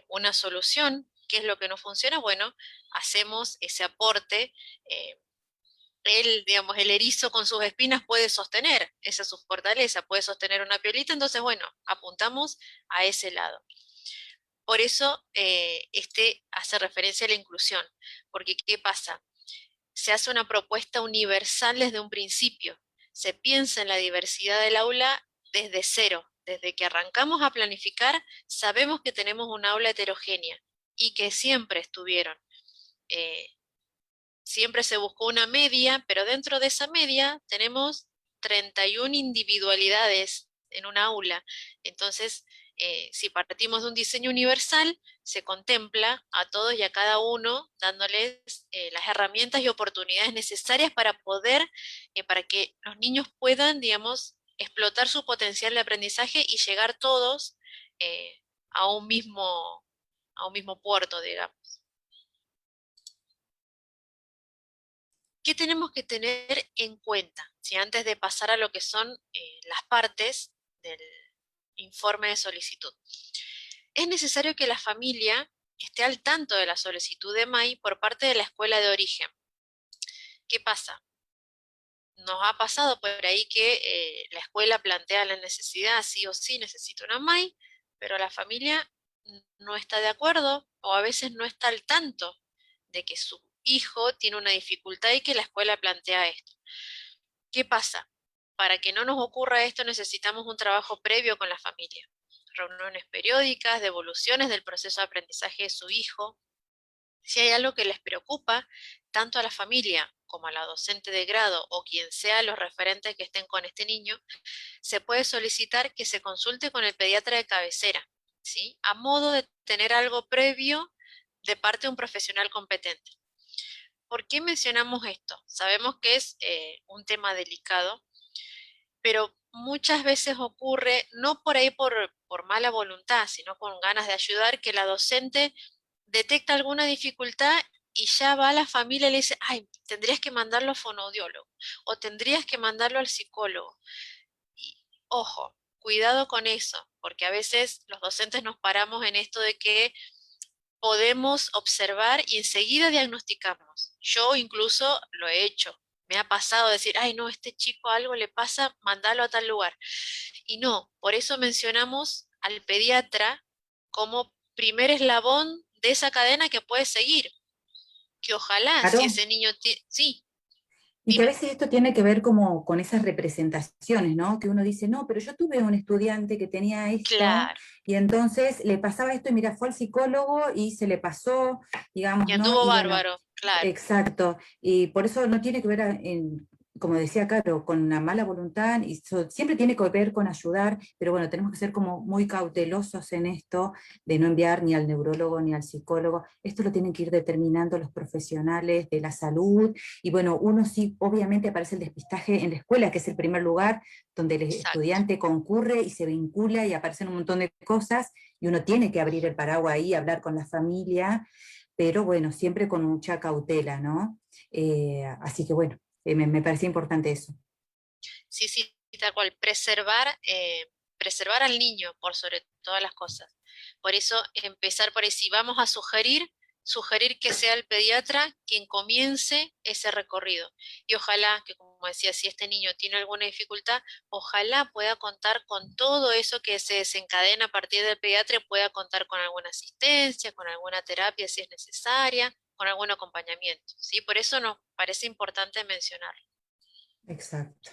una solución. ¿Qué es lo que no funciona? Bueno, hacemos ese aporte. Digamos, el erizo con sus espinas puede sostener, esa es su fortaleza, puede sostener una piolita, entonces, bueno, apuntamos a ese lado. Por eso, este hace referencia a la inclusión, porque ¿qué pasa? Se hace una propuesta universal desde un principio, se piensa en la diversidad del aula desde cero, desde que arrancamos a planificar, sabemos que tenemos un aula heterogénea y que siempre estuvieron. eh, Siempre se buscó una media, pero dentro de esa media tenemos 31 individualidades en un aula. Entonces, si partimos de un diseño universal, se contempla a todos y a cada uno dándoles las herramientas y oportunidades necesarias para poder, para que los niños puedan, digamos, explotar su potencial de aprendizaje y llegar todos a a un mismo puerto, digamos. ¿Qué tenemos que tener en cuenta? Si antes de pasar a lo que son las partes del informe de solicitud. Es necesario que la familia esté al tanto de la solicitud de MAI por parte de la escuela de origen. ¿Qué pasa? Nos ha pasado por ahí que la escuela plantea la necesidad, sí o sí, necesita una MAI, pero la familia no está de acuerdo o a veces no está al tanto de que su hijo tiene una dificultad y que la escuela plantea esto. ¿Qué pasa? Para que no nos ocurra esto necesitamos un trabajo previo con la familia. Reuniones periódicas, devoluciones del proceso de aprendizaje de su hijo. Si hay algo que les preocupa, tanto a la familia como a la docente de grado o quien sea los referentes que estén con este niño, se puede solicitar que se consulte con el pediatra de cabecera, ¿sí? A modo de tener algo previo de parte de un profesional competente. ¿Por qué mencionamos esto? Sabemos que es un tema delicado, pero muchas veces ocurre, no por ahí por mala voluntad, sino con ganas de ayudar, que la docente detecta alguna dificultad y ya va a la familia y le dice, ay, tendrías que mandarlo a fonoaudiólogo o tendrías que mandarlo al psicólogo. Y, ojo, cuidado con eso, porque a veces los docentes nos paramos en esto de que podemos observar y enseguida diagnosticamos. Yo incluso lo he hecho. Me ha pasado decir, ay, no, este chico algo le pasa, mandalo a tal lugar. Y no, por eso mencionamos al pediatra como primer eslabón de esa cadena que puede seguir. Que ojalá, si Claro. ese niño tiene... Sí, Y que a dime. veces esto tiene que ver como con esas representaciones, ¿no? Que uno dice, no, pero yo tuve un estudiante que tenía esto Claro. y entonces le pasaba esto y mira, fue al psicólogo y se le pasó, Y digamos, ¿no? anduvo Y bueno, bárbaro, claro. exacto. Y por eso no tiene que ver, como decía Caro, con una mala voluntad y siempre tiene que ver con ayudar, pero bueno, tenemos que ser como muy cautelosos en esto de no enviar ni al neurólogo ni al psicólogo. Esto lo tienen que ir determinando los profesionales de la salud y bueno, uno sí, obviamente aparece el despistaje en la escuela, que es el primer lugar donde el Exacto. estudiante concurre y se vincula y aparecen un montón de cosas, y uno tiene que abrir el paraguas ahí, hablar con la familia, pero bueno, siempre con mucha cautela, ¿no? Así que bueno, me parece importante eso. Sí, sí, tal cual. Preservar, preservar al niño por sobre todas las cosas. Por eso, empezar por ahí. Si vamos a sugerir, sugerir que sea el pediatra quien comience ese recorrido. Y ojalá que, como decía, si este niño tiene alguna dificultad, ojalá pueda contar con todo eso que se desencadena a partir del pediatra y pueda contar con alguna asistencia, con alguna terapia si es necesaria, con algún acompañamiento. ¿Sí? Por eso nos parece importante mencionarlo. Exacto.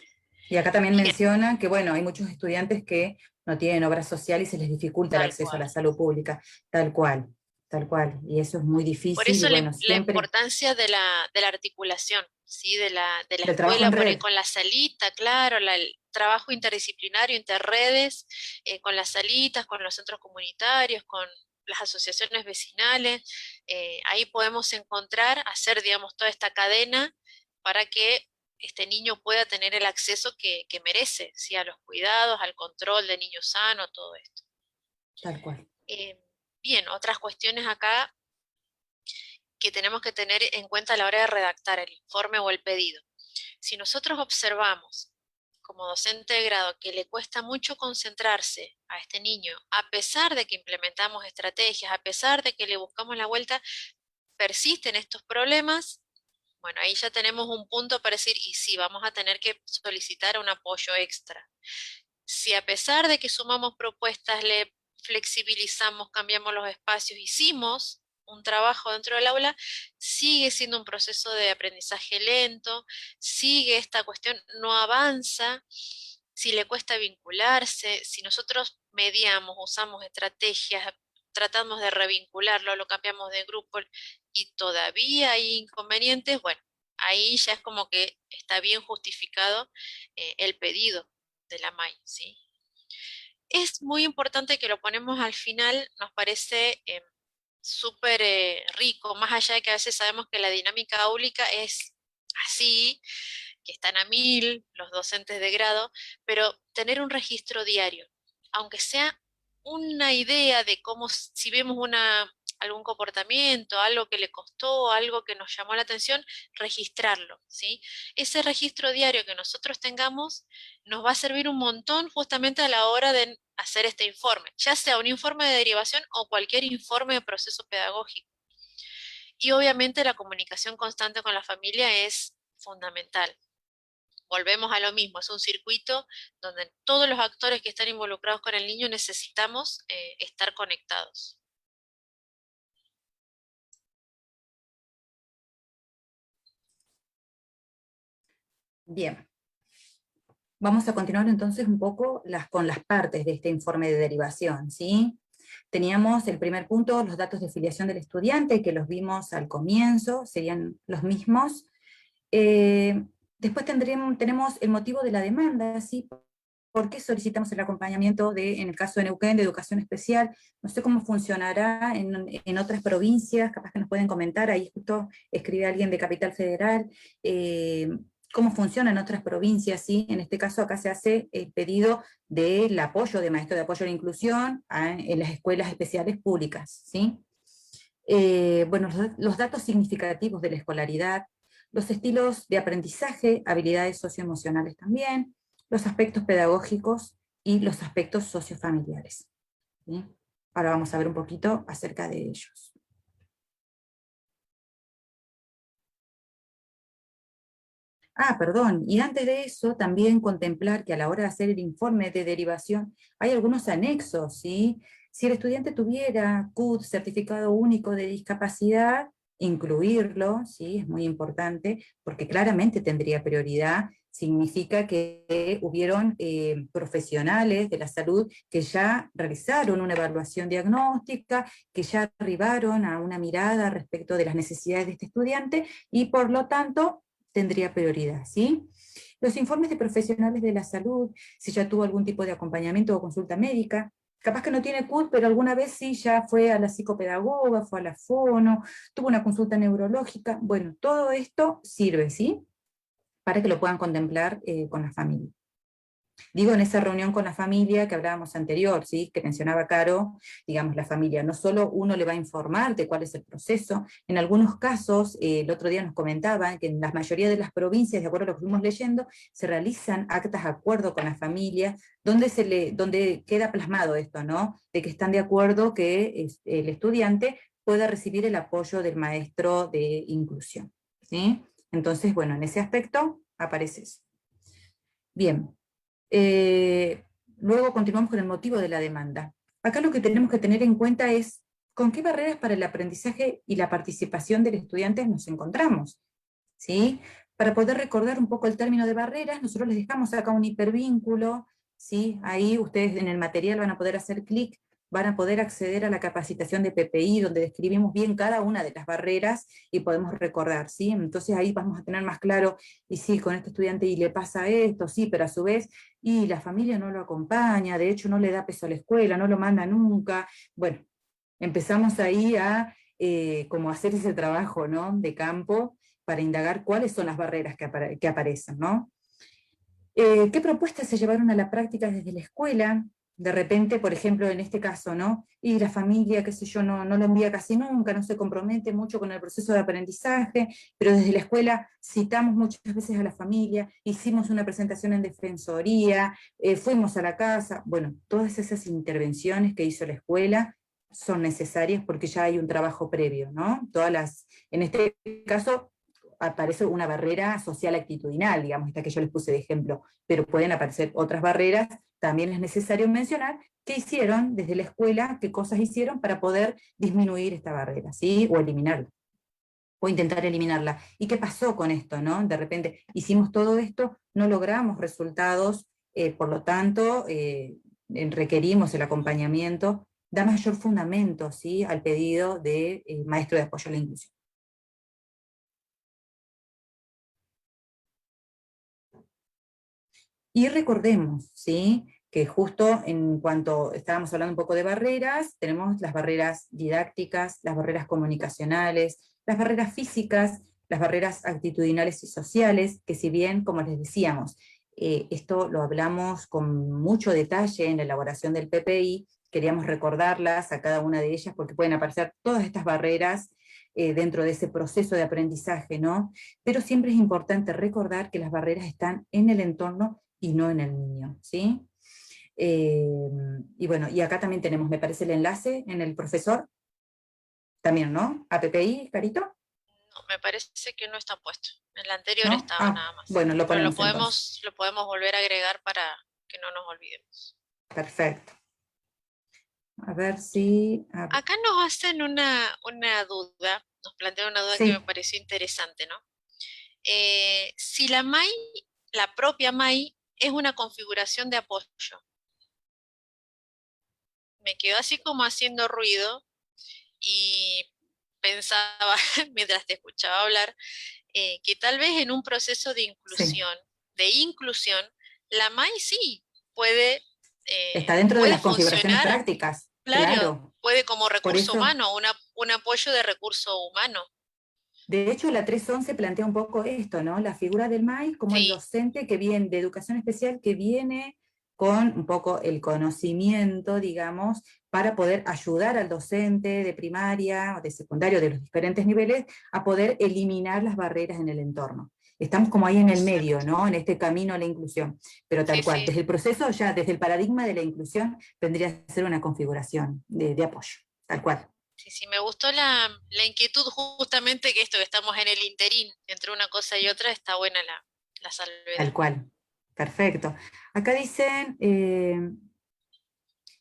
Y acá también Bien, menciona que, bueno, hay muchos estudiantes que no tienen obra social y se les dificulta el tal acceso a cual. la salud pública, tal cual, tal cual. Y eso es muy Por difícil y eso bueno, la siempre importancia de la articulación, ¿sí? De la del trabajo escuela en por ahí red. con la salita, claro, el trabajo interdisciplinario, interredes, con las salitas, con los centros comunitarios, con las asociaciones vecinales. Ahí podemos encontrar, hacer, digamos, toda esta cadena para que este niño pueda tener el acceso que merece, ¿sí? A los cuidados, al control de niño sano, todo esto. Tal cual. Eh, Bien, otras cuestiones acá que tenemos que tener en cuenta a la hora de redactar el informe o el pedido. Si nosotros observamos como docente de grado que le cuesta mucho concentrarse a este niño, a pesar de que implementamos estrategias, a pesar de que le buscamos la vuelta, persisten estos problemas, bueno, ahí ya tenemos un punto para decir, y sí, vamos a tener que solicitar un apoyo extra. Si a pesar de que sumamos propuestas, le flexibilizamos, cambiamos los espacios, hicimos un trabajo dentro del aula, sigue siendo un proceso de aprendizaje lento, sigue esta cuestión, no avanza, si le cuesta vincularse, si nosotros mediamos, usamos estrategias, tratamos de revincularlo, lo cambiamos de grupo y todavía hay inconvenientes, bueno, ahí ya es como que está bien justificado el pedido de la MAI, ¿sí? Es muy importante que lo ponemos al final, nos parece súper rico, más allá de que a veces sabemos que la dinámica áulica es así, que están a mil los docentes de grado, pero tener un registro diario, aunque sea una idea de cómo, si vemos algún comportamiento, algo que le costó, algo que nos llamó la atención, registrarlo, ¿sí? Ese registro diario que nosotros tengamos nos va a servir un montón justamente a la hora de hacer este informe, ya sea un informe de derivación o cualquier informe de proceso pedagógico. Y obviamente la comunicación constante con la familia es fundamental. Volvemos a lo mismo, es un circuito donde todos los actores que están involucrados con el niño necesitamos estar conectados. Bien, vamos a continuar entonces un poco con las partes de este informe de derivación, ¿sí? Teníamos el primer punto, los datos de filiación del estudiante, que los vimos al comienzo, serían los mismos. Eh, Después tenemos el motivo de la demanda, ¿sí? ¿Por qué solicitamos el acompañamiento en el caso de Neuquén, de educación especial? No sé cómo funcionará en otras provincias, capaz que nos pueden comentar, ahí justo escribe alguien de Capital Federal, eh, cómo funciona en otras provincias, ¿sí? En este caso acá se hace el pedido del apoyo de maestro de apoyo a la inclusión en las escuelas especiales públicas, ¿sí? Bueno, los datos significativos de la escolaridad, los estilos de aprendizaje, habilidades socioemocionales también, los aspectos pedagógicos y los aspectos sociofamiliares, ¿sí? Ahora vamos a ver un poquito acerca de ellos. Perdón, y antes de eso también contemplar que a la hora de hacer el informe de derivación hay algunos anexos, ¿sí? Si el estudiante tuviera CUD, Certificado Único de Discapacidad, incluirlo, ¿sí? Es muy importante, porque claramente tendría prioridad, significa que hubieron profesionales de la salud que ya realizaron una evaluación diagnóstica, que ya arribaron a una mirada respecto de las necesidades de este estudiante, y por lo tanto tendría prioridad, ¿sí? Los informes de profesionales de la salud, si ya tuvo algún tipo de acompañamiento o consulta médica, capaz que no tiene CUT, pero alguna vez sí ya fue a la psicopedagoga, fue a la fono, tuvo una consulta neurológica, bueno, todo esto sirve, ¿sí? Para que lo puedan contemplar con la familia. Digo, en esa reunión con la familia que hablábamos anterior, ¿sí? Que mencionaba Caro, digamos, la familia, no solo uno le va a informar de cuál es el proceso, en algunos casos, el otro día nos comentaban que en la mayoría de las provincias, de acuerdo a lo que fuimos leyendo, se realizan actas de acuerdo con la familia, donde queda plasmado esto, ¿no? De que están de acuerdo que el estudiante pueda recibir el apoyo del maestro de inclusión, ¿sí? Entonces, bueno, en ese aspecto aparece eso. Bien, eh, luego continuamos con el motivo de la demanda. Acá lo que tenemos que tener en cuenta es con qué barreras para el aprendizaje y la participación del estudiante nos encontramos, ¿sí? Para poder recordar un poco el término de barreras, nosotros les dejamos acá un hipervínculo, ¿sí? Ahí ustedes en el material van a poder hacer clic, van a poder acceder a la capacitación de PPI, donde describimos bien cada una de las barreras y podemos recordar, ¿sí? Entonces ahí vamos a tener más claro, y sí, con este estudiante y le pasa esto, sí, pero a su vez, y la familia no lo acompaña, de hecho no le da peso a la escuela, no lo manda nunca. Bueno, empezamos ahí a como hacer ese trabajo, ¿no? De campo para indagar cuáles son las barreras que aparecen, ¿no? ¿Qué propuestas se llevaron a la práctica desde la escuela? de repente, por ejemplo, en este caso, ¿no? Y la familia, qué sé yo, no lo envía casi nunca, no se compromete mucho con el proceso de aprendizaje, pero desde la escuela citamos muchas veces a la familia, hicimos una presentación en defensoría, fuimos a la casa, bueno, todas esas intervenciones que hizo la escuela son necesarias porque ya hay un trabajo previo, ¿no? En este caso, aparece una barrera social actitudinal, digamos, esta que yo les puse de ejemplo, pero pueden aparecer otras barreras. También es necesario mencionar qué hicieron desde la escuela, qué cosas hicieron para poder disminuir esta barrera, ¿sí? O eliminarla, o intentar eliminarla. ¿Y qué pasó con esto, no? De repente hicimos todo esto, no logramos resultados, por lo tanto, requerimos el acompañamiento, da mayor fundamento, ¿sí? Al pedido de maestro de apoyo a la inclusión. Y recordemos, ¿sí? Que justo en cuanto estábamos hablando un poco de barreras, tenemos las barreras didácticas, las barreras comunicacionales, las barreras físicas, las barreras actitudinales y sociales, que si bien, como les decíamos, esto lo hablamos con mucho detalle en la elaboración del PPI, queríamos recordarlas a cada una de ellas porque pueden aparecer todas estas barreras dentro de ese proceso de aprendizaje, ¿no? Pero siempre es importante recordar que las barreras están en el entorno y no en el niño, ¿sí? Eh, y bueno, y acá también tenemos, me parece, el enlace en el profesor, también, ¿no? A PPI, Carito, No, me parece que no está puesto. En la anterior ¿no? estaba Ah, nada más. bueno, lo Pero ponemos entonces. lo podemos volver a agregar para que no nos olvidemos. Perfecto. A ver si... Acá nos hacen una duda, nos plantean una duda que me sí, pareció interesante, ¿no? Si la MAI, la propia MAI, es una configuración de apoyo. Me quedó así como haciendo ruido y pensaba, mientras te escuchaba hablar, que tal vez en un proceso sí. de inclusión, la MAI sí puede, Está dentro de puede las configuraciones funcionar, prácticas, claro, claro. puede como Por recurso eso, humano, un apoyo de recurso humano. de hecho, la 311 plantea un poco esto, ¿no? La figura del MAI como el Sí, docente que viene, de educación especial, que viene con un poco el conocimiento, digamos, para poder ayudar al docente de primaria o de secundario, de los diferentes niveles, a poder eliminar las barreras en el entorno. Estamos como ahí en el medio, exacto. ¿no? En este camino a la inclusión. Pero Sí, tal cual, sí, desde el proceso, ya desde el paradigma de la inclusión, vendría a ser una configuración de apoyo, tal cual. sí, sí, me gustó la inquietud justamente que esto, que estamos en el interín entre una cosa y otra, está buena la salvedad. Tal cual. Perfecto. Acá dicen,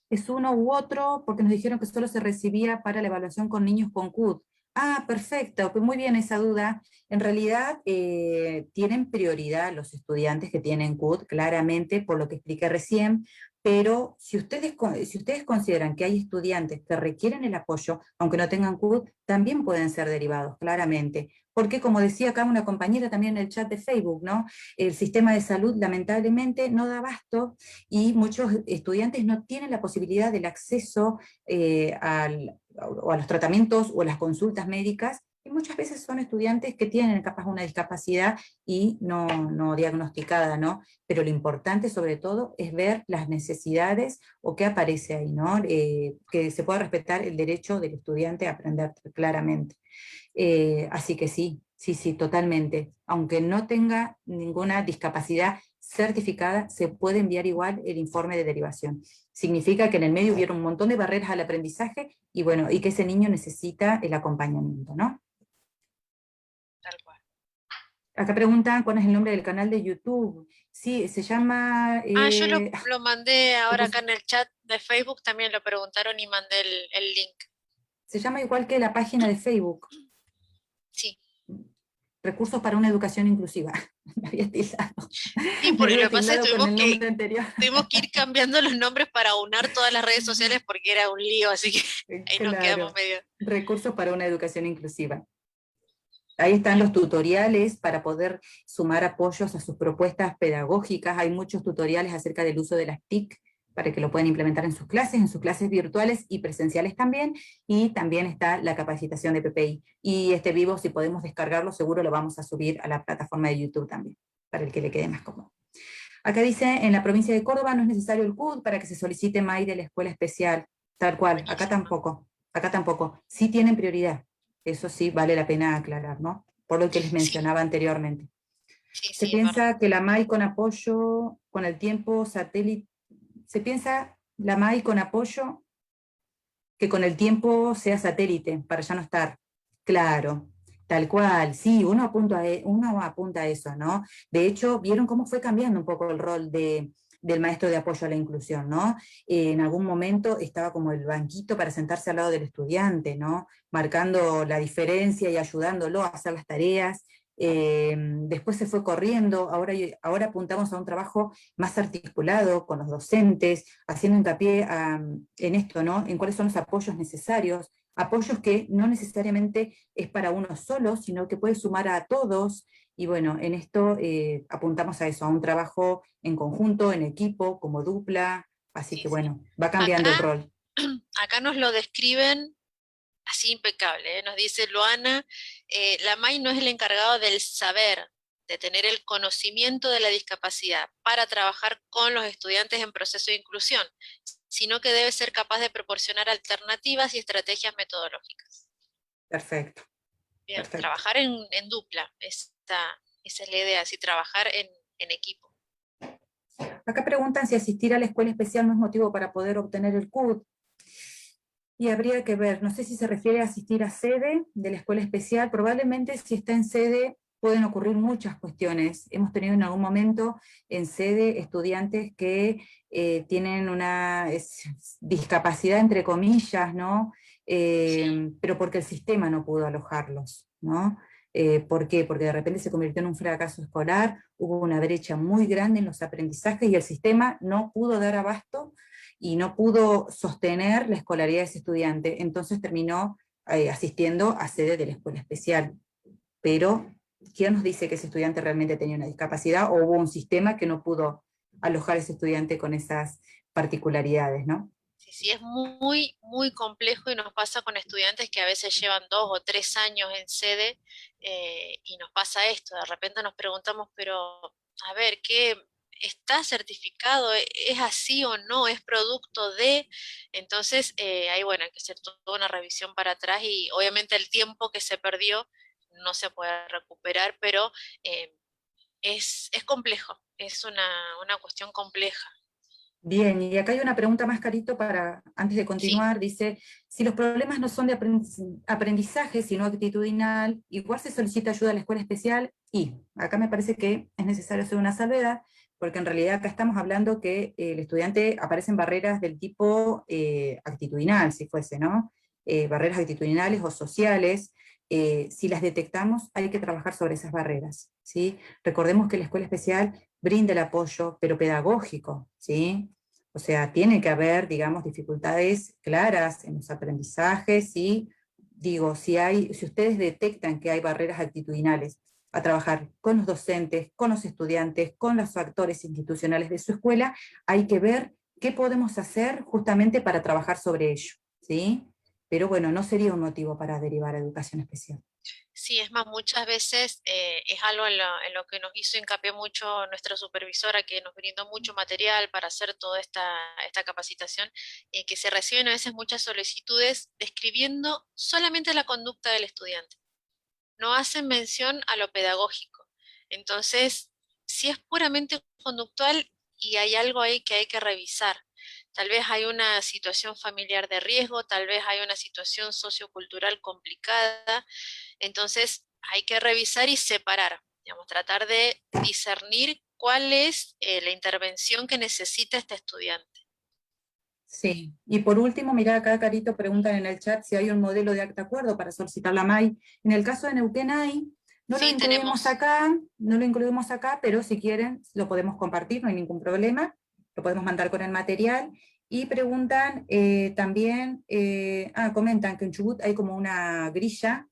es uno u otro, porque nos dijeron que solo se recibía para la evaluación con niños con CUT. Ah, perfecto, pues muy bien esa duda. En realidad tienen prioridad los estudiantes que tienen CUT, claramente, por lo que expliqué recién, pero si ustedes consideran que hay estudiantes que requieren el apoyo, aunque no tengan CUT, también pueden ser derivados, claramente. Porque como decía acá una compañera también en el chat de Facebook, ¿no? El sistema de salud lamentablemente no da abasto y muchos estudiantes no tienen la posibilidad del acceso o a los tratamientos o a las consultas médicas, y muchas veces son estudiantes que tienen capaz una discapacidad y no diagnosticada, ¿no? Pero lo importante sobre todo es ver las necesidades o qué aparece ahí, ¿no? Que se pueda respetar el derecho del estudiante a aprender claramente. Así que sí, sí, sí, totalmente. Aunque no tenga ninguna discapacidad certificada, se puede enviar igual el informe de derivación. Significa que en el medio hubiera un montón de barreras al aprendizaje y bueno, y que ese niño necesita el acompañamiento, ¿no? Tal cual. Acá preguntan cuál es el nombre del canal de YouTube. Sí, se llama, Ah, yo lo mandé lo ahora acá puse- en el chat de Facebook, también lo preguntaron y mandé el link. se llama igual que la página de Facebook, Sí, Recursos para una Educación Inclusiva. Me había tildado, sí, me porque lo había que pasa es que tildado con el nombre anterior. tuvimos que ir cambiando los nombres para unar todas las redes sociales porque era un lío, así que ahí nos quedamos Claro, medio. recursos para una educación inclusiva. Ahí están Bien, los tutoriales para poder sumar apoyos a sus propuestas pedagógicas. Hay muchos tutoriales acerca del uso de las TIC para que lo puedan implementar en sus clases virtuales y presenciales también. Y también está la capacitación de PPI. Y este vivo, si podemos descargarlo, seguro lo vamos a subir a la plataforma de YouTube también, para el que le quede más cómodo. Acá dice, en la provincia de Córdoba no es necesario el CUD para que se solicite MAI de la escuela especial. Tal cual, acá Buenísimo. tampoco, acá tampoco. Sí tienen prioridad, eso sí vale la pena aclarar, ¿no? Por lo que les Sí, mencionaba anteriormente. sí, Se sí, es verdad. piensa que la MAI con apoyo, con el tiempo satélite, se piensa la MAI con apoyo que con el tiempo sea satélite, para ya no estar. Claro, tal cual, sí, uno apunta a eso, ¿no? De hecho, vieron cómo fue cambiando un poco el rol del maestro de apoyo a la inclusión, ¿no? En algún momento estaba como el banquito para sentarse al lado del estudiante, ¿no? Marcando la diferencia y ayudándolo a hacer las tareas. Después se fue corriendo, ahora apuntamos a un trabajo más articulado con los docentes, haciendo hincapié en esto, ¿no? En cuáles son los apoyos necesarios, apoyos que no necesariamente es para uno solo, sino que puede sumar a todos. Y bueno, en esto apuntamos a eso, a un trabajo en conjunto, en equipo, como dupla. Así Sí, que sí. bueno, va cambiando el Acá, rol. acá nos lo describen así impecable, ¿eh? Nos dice Luana, la MAI no es el encargado del saber, de tener el conocimiento de la discapacidad para trabajar con los estudiantes en proceso de inclusión, sino que debe ser capaz de proporcionar alternativas y estrategias metodológicas. Perfecto, Bien, perfecto. trabajar en dupla, esa es la idea, así trabajar en equipo. Acá preguntan si asistir a la escuela especial no es motivo para poder obtener el CUT. Y habría que ver, no sé si se refiere a asistir a sede de la escuela especial, probablemente si está en sede pueden ocurrir muchas cuestiones. Hemos tenido en algún momento en sede estudiantes que tienen una discapacidad entre comillas, ¿no? Sí, Pero porque el sistema no pudo alojarlos, ¿no? ¿Por qué? Porque de repente se convirtió en un fracaso escolar, hubo una brecha muy grande en los aprendizajes y el sistema no pudo dar abasto y no pudo sostener la escolaridad de ese estudiante, entonces terminó asistiendo a sede de la escuela especial. Pero, ¿quién nos dice que ese estudiante realmente tenía una discapacidad o hubo un sistema que no pudo alojar a ese estudiante con esas particularidades, ¿no? sí, sí, es muy, muy complejo y nos pasa con estudiantes que a veces llevan 2 o 3 años en sede y nos pasa esto, de repente nos preguntamos, pero a ver, ¿qué está certificado? ¿Es así o no? ¿Es producto de? Entonces, ahí bueno, hay que hacer toda una revisión para atrás y obviamente el tiempo que se perdió no se puede recuperar, pero es complejo, es una cuestión compleja. Bien, y acá hay una pregunta más, Carito, para, antes de Sí, continuar, dice, si los problemas no son de aprendizaje, sino actitudinal, igual se solicita ayuda a la escuela especial, y acá me parece que es necesario hacer una salvedad, porque en realidad acá estamos hablando que el estudiante aparecen barreras del tipo actitudinal, si fuese, ¿no? Barreras actitudinales o sociales. Si las detectamos, hay que trabajar sobre esas barreras, ¿sí? Recordemos que la escuela especial brinda el apoyo, pero pedagógico, ¿sí? O sea, tiene que haber, digamos, dificultades claras en los aprendizajes y, digo, si ustedes detectan que hay barreras actitudinales a trabajar con los docentes, con los estudiantes, con los actores institucionales de su escuela, hay que ver qué podemos hacer justamente para trabajar sobre ello, ¿sí? Pero bueno, no sería un motivo para derivar a educación especial. sí, es más, muchas veces es algo en lo que nos hizo hincapié mucho nuestra supervisora, que nos brindó mucho material para hacer toda esta capacitación, que se reciben a veces muchas solicitudes describiendo solamente la conducta del estudiante, no hacen mención a lo pedagógico. Entonces, si es puramente conductual y hay algo ahí que hay que revisar. Tal vez hay una situación familiar de riesgo, tal vez hay una situación sociocultural complicada, entonces hay que revisar y separar, digamos, tratar de discernir cuál es la intervención que necesita este estudiante. Sí, y por último, mirá acá, Carito, preguntan en el chat si hay un modelo de acta acuerdo para solicitar la MAI. En el caso de Neuquén hay, no lo Sí, incluimos tenemos. acá, no lo incluimos acá, pero si quieren lo podemos compartir, no hay ningún problema, lo podemos mandar con el material. Y preguntan también, comentan que en Chubut hay como una grilla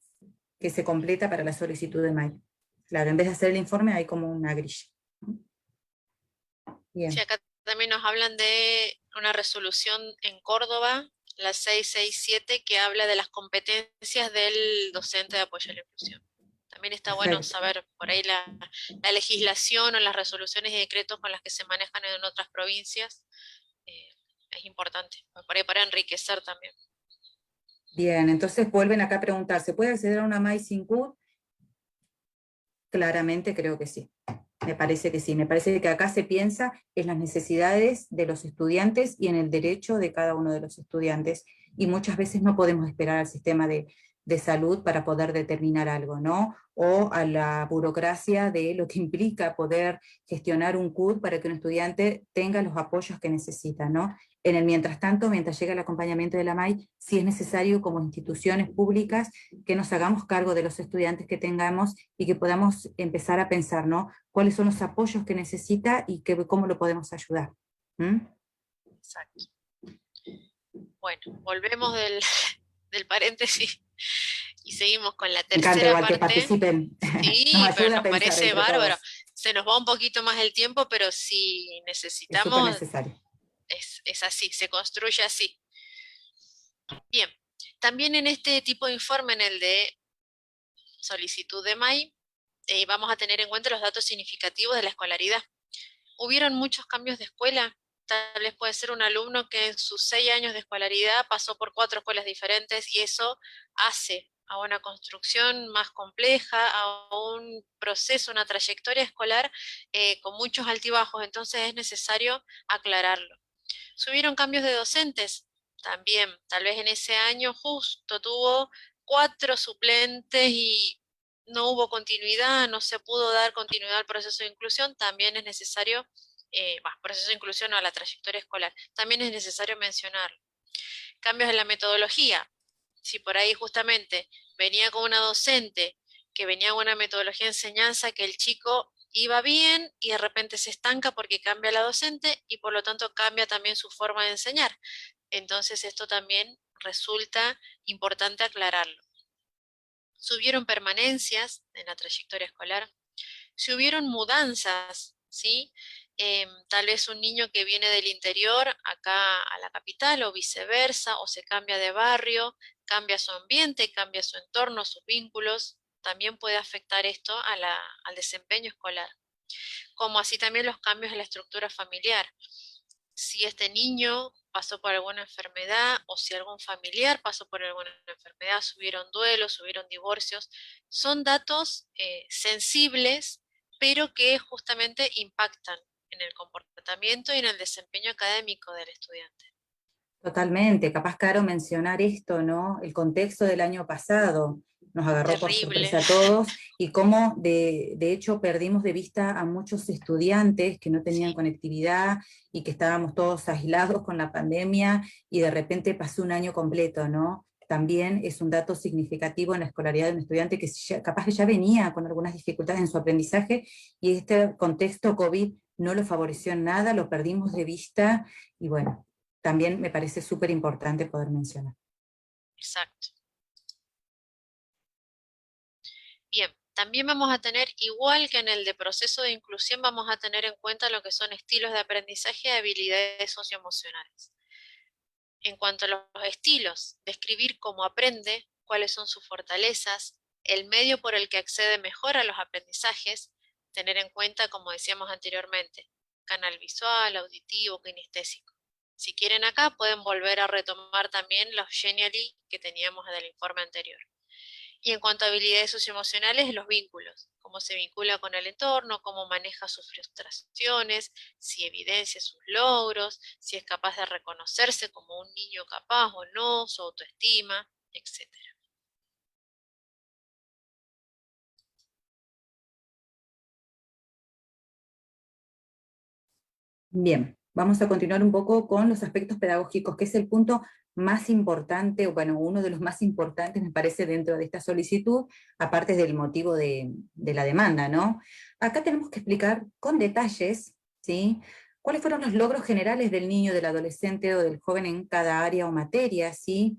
que se completa para la solicitud de MAI. Claro, en vez de hacer el informe hay como una grilla. Sí, Bien. acá también nos hablan de una resolución en Córdoba, la 667, que habla de las competencias del docente de apoyo a la inclusión. También está bueno Perfecto. saber por ahí la legislación o las resoluciones y decretos con las que se manejan en otras provincias. eh, es importante, por ahí para enriquecer también. Bien, entonces vuelven acá a preguntar, ¿se puede acceder a una MAI sin CUT? Claramente creo que sí. Me parece que sí. Me parece que acá se piensa en las necesidades de los estudiantes y en el derecho de cada uno de los estudiantes. Y muchas veces no podemos esperar al sistema de salud para poder determinar algo, ¿no? O a la burocracia de lo que implica poder gestionar un CUT para que un estudiante tenga los apoyos que necesita, ¿no? En el mientras tanto, mientras llega el acompañamiento de la MAI, sí es necesario como instituciones públicas que nos hagamos cargo de los estudiantes que tengamos y que podamos empezar a pensar, ¿no? Cuáles son los apoyos que necesita y cómo lo podemos ayudar. ¿Mm? Exacto. Bueno, volvemos del, del paréntesis y seguimos con la Me encanta tercera igual que parte. participen, nos Sí, pero ayuda a nos pensar parece entre bárbaro. todos, Se nos va un poquito más el tiempo, pero si es súper necesitamos, necesario. es así, se construye así. Bien, también en este tipo de informe, en el de solicitud de MAI, vamos a tener en cuenta los datos significativos de la escolaridad. Hubieron muchos cambios de escuela. Tal vez puede ser un alumno que en sus 6 años de escolaridad pasó por 4 escuelas diferentes y eso hace a una construcción más compleja, a un proceso, una trayectoria escolar con muchos altibajos. Entonces es necesario aclararlo. Subieron cambios de docentes también. Tal vez en ese año justo tuvo 4 suplentes y no hubo continuidad, no se pudo dar continuidad al proceso de inclusión. También es necesario, proceso de inclusión o a la trayectoria escolar, también es necesario mencionarlo. Cambios en la metodología. Si por ahí justamente venía con una docente que venía con una metodología de enseñanza que el chico iba bien y de repente se estanca porque cambia la docente y por lo tanto cambia también su forma de enseñar. Entonces esto también resulta importante aclararlo. Subieron permanencias en la trayectoria escolar, si hubieron mudanzas, ¿sí? Tal vez un niño que viene del interior acá a la capital o viceversa, o se cambia de barrio, cambia su ambiente, cambia su entorno, sus vínculos, también puede afectar esto al desempeño escolar, como así también los cambios en la estructura familiar. Si este niño pasó por alguna enfermedad o si algún familiar pasó por alguna enfermedad, subieron duelos, subieron divorcios, son datos sensibles, pero que justamente impactan en el comportamiento y en el desempeño académico del estudiante. Totalmente, capaz Caro mencionar esto, ¿no? El contexto del año pasado nos agarró por Terrible. sorpresa a todos y cómo de hecho perdimos de vista a muchos estudiantes que no tenían Sí, conectividad y que estábamos todos aislados con la pandemia y de repente pasó un año completo, ¿no? También es un dato significativo en la escolaridad de un estudiante que capaz que ya venía con algunas dificultades en su aprendizaje y este contexto COVID no lo favoreció en nada, lo perdimos de vista y bueno, también me parece súper importante poder mencionar. exacto. Bien, también vamos a tener, igual que en el de proceso de inclusión, vamos a tener en cuenta lo que son estilos de aprendizaje y habilidades socioemocionales. En cuanto a los estilos, describir cómo aprende, cuáles son sus fortalezas, el medio por el que accede mejor a los aprendizajes, tener en cuenta, como decíamos anteriormente, canal visual, auditivo, kinestésico. Si quieren acá, pueden volver a retomar también los Genially que teníamos en el informe anterior. Y en cuanto a habilidades socioemocionales, los vínculos, cómo se vincula con el entorno, cómo maneja sus frustraciones, si evidencia sus logros, si es capaz de reconocerse como un niño capaz o no, su autoestima, etcétera. Bien, vamos a continuar un poco con los aspectos pedagógicos, que es el punto más importante, o bueno, uno de los más importantes me parece dentro de esta solicitud, aparte del motivo de la demanda, ¿no? Acá tenemos que explicar con detalles, ¿sí? ¿Cuáles fueron los logros generales del niño, del adolescente o del joven en cada área o materia, ¿sí?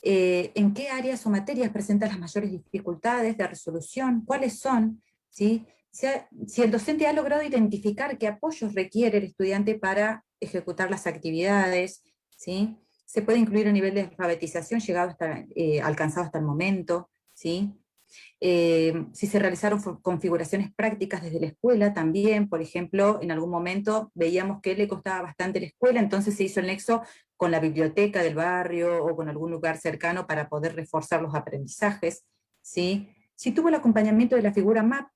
En qué áreas o materias presentan las mayores dificultades de resolución, cuáles son, ¿sí? Si el docente ha logrado identificar qué apoyos requiere el estudiante para ejecutar las actividades, ¿sí? Se puede incluir un nivel de alfabetización llegado hasta, alcanzado hasta el momento, ¿sí? Si se realizaron configuraciones prácticas desde la escuela también, por ejemplo, en algún momento veíamos que le costaba bastante la escuela, entonces se hizo el nexo con la biblioteca del barrio o con algún lugar cercano para poder reforzar los aprendizajes, ¿sí? Si tuvo el acompañamiento de la figura MAP,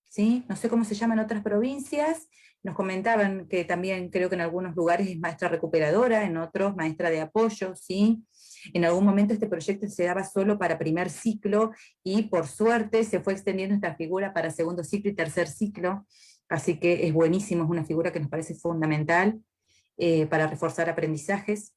¿sí? No sé cómo se llama en otras provincias, nos comentaban que también creo que en algunos lugares es maestra recuperadora, en otros maestra de apoyo, ¿sí? En algún momento este proyecto se daba solo para primer ciclo y por suerte se fue extendiendo esta figura para segundo ciclo y tercer ciclo, así que es buenísimo, es una figura que nos parece fundamental para reforzar aprendizajes.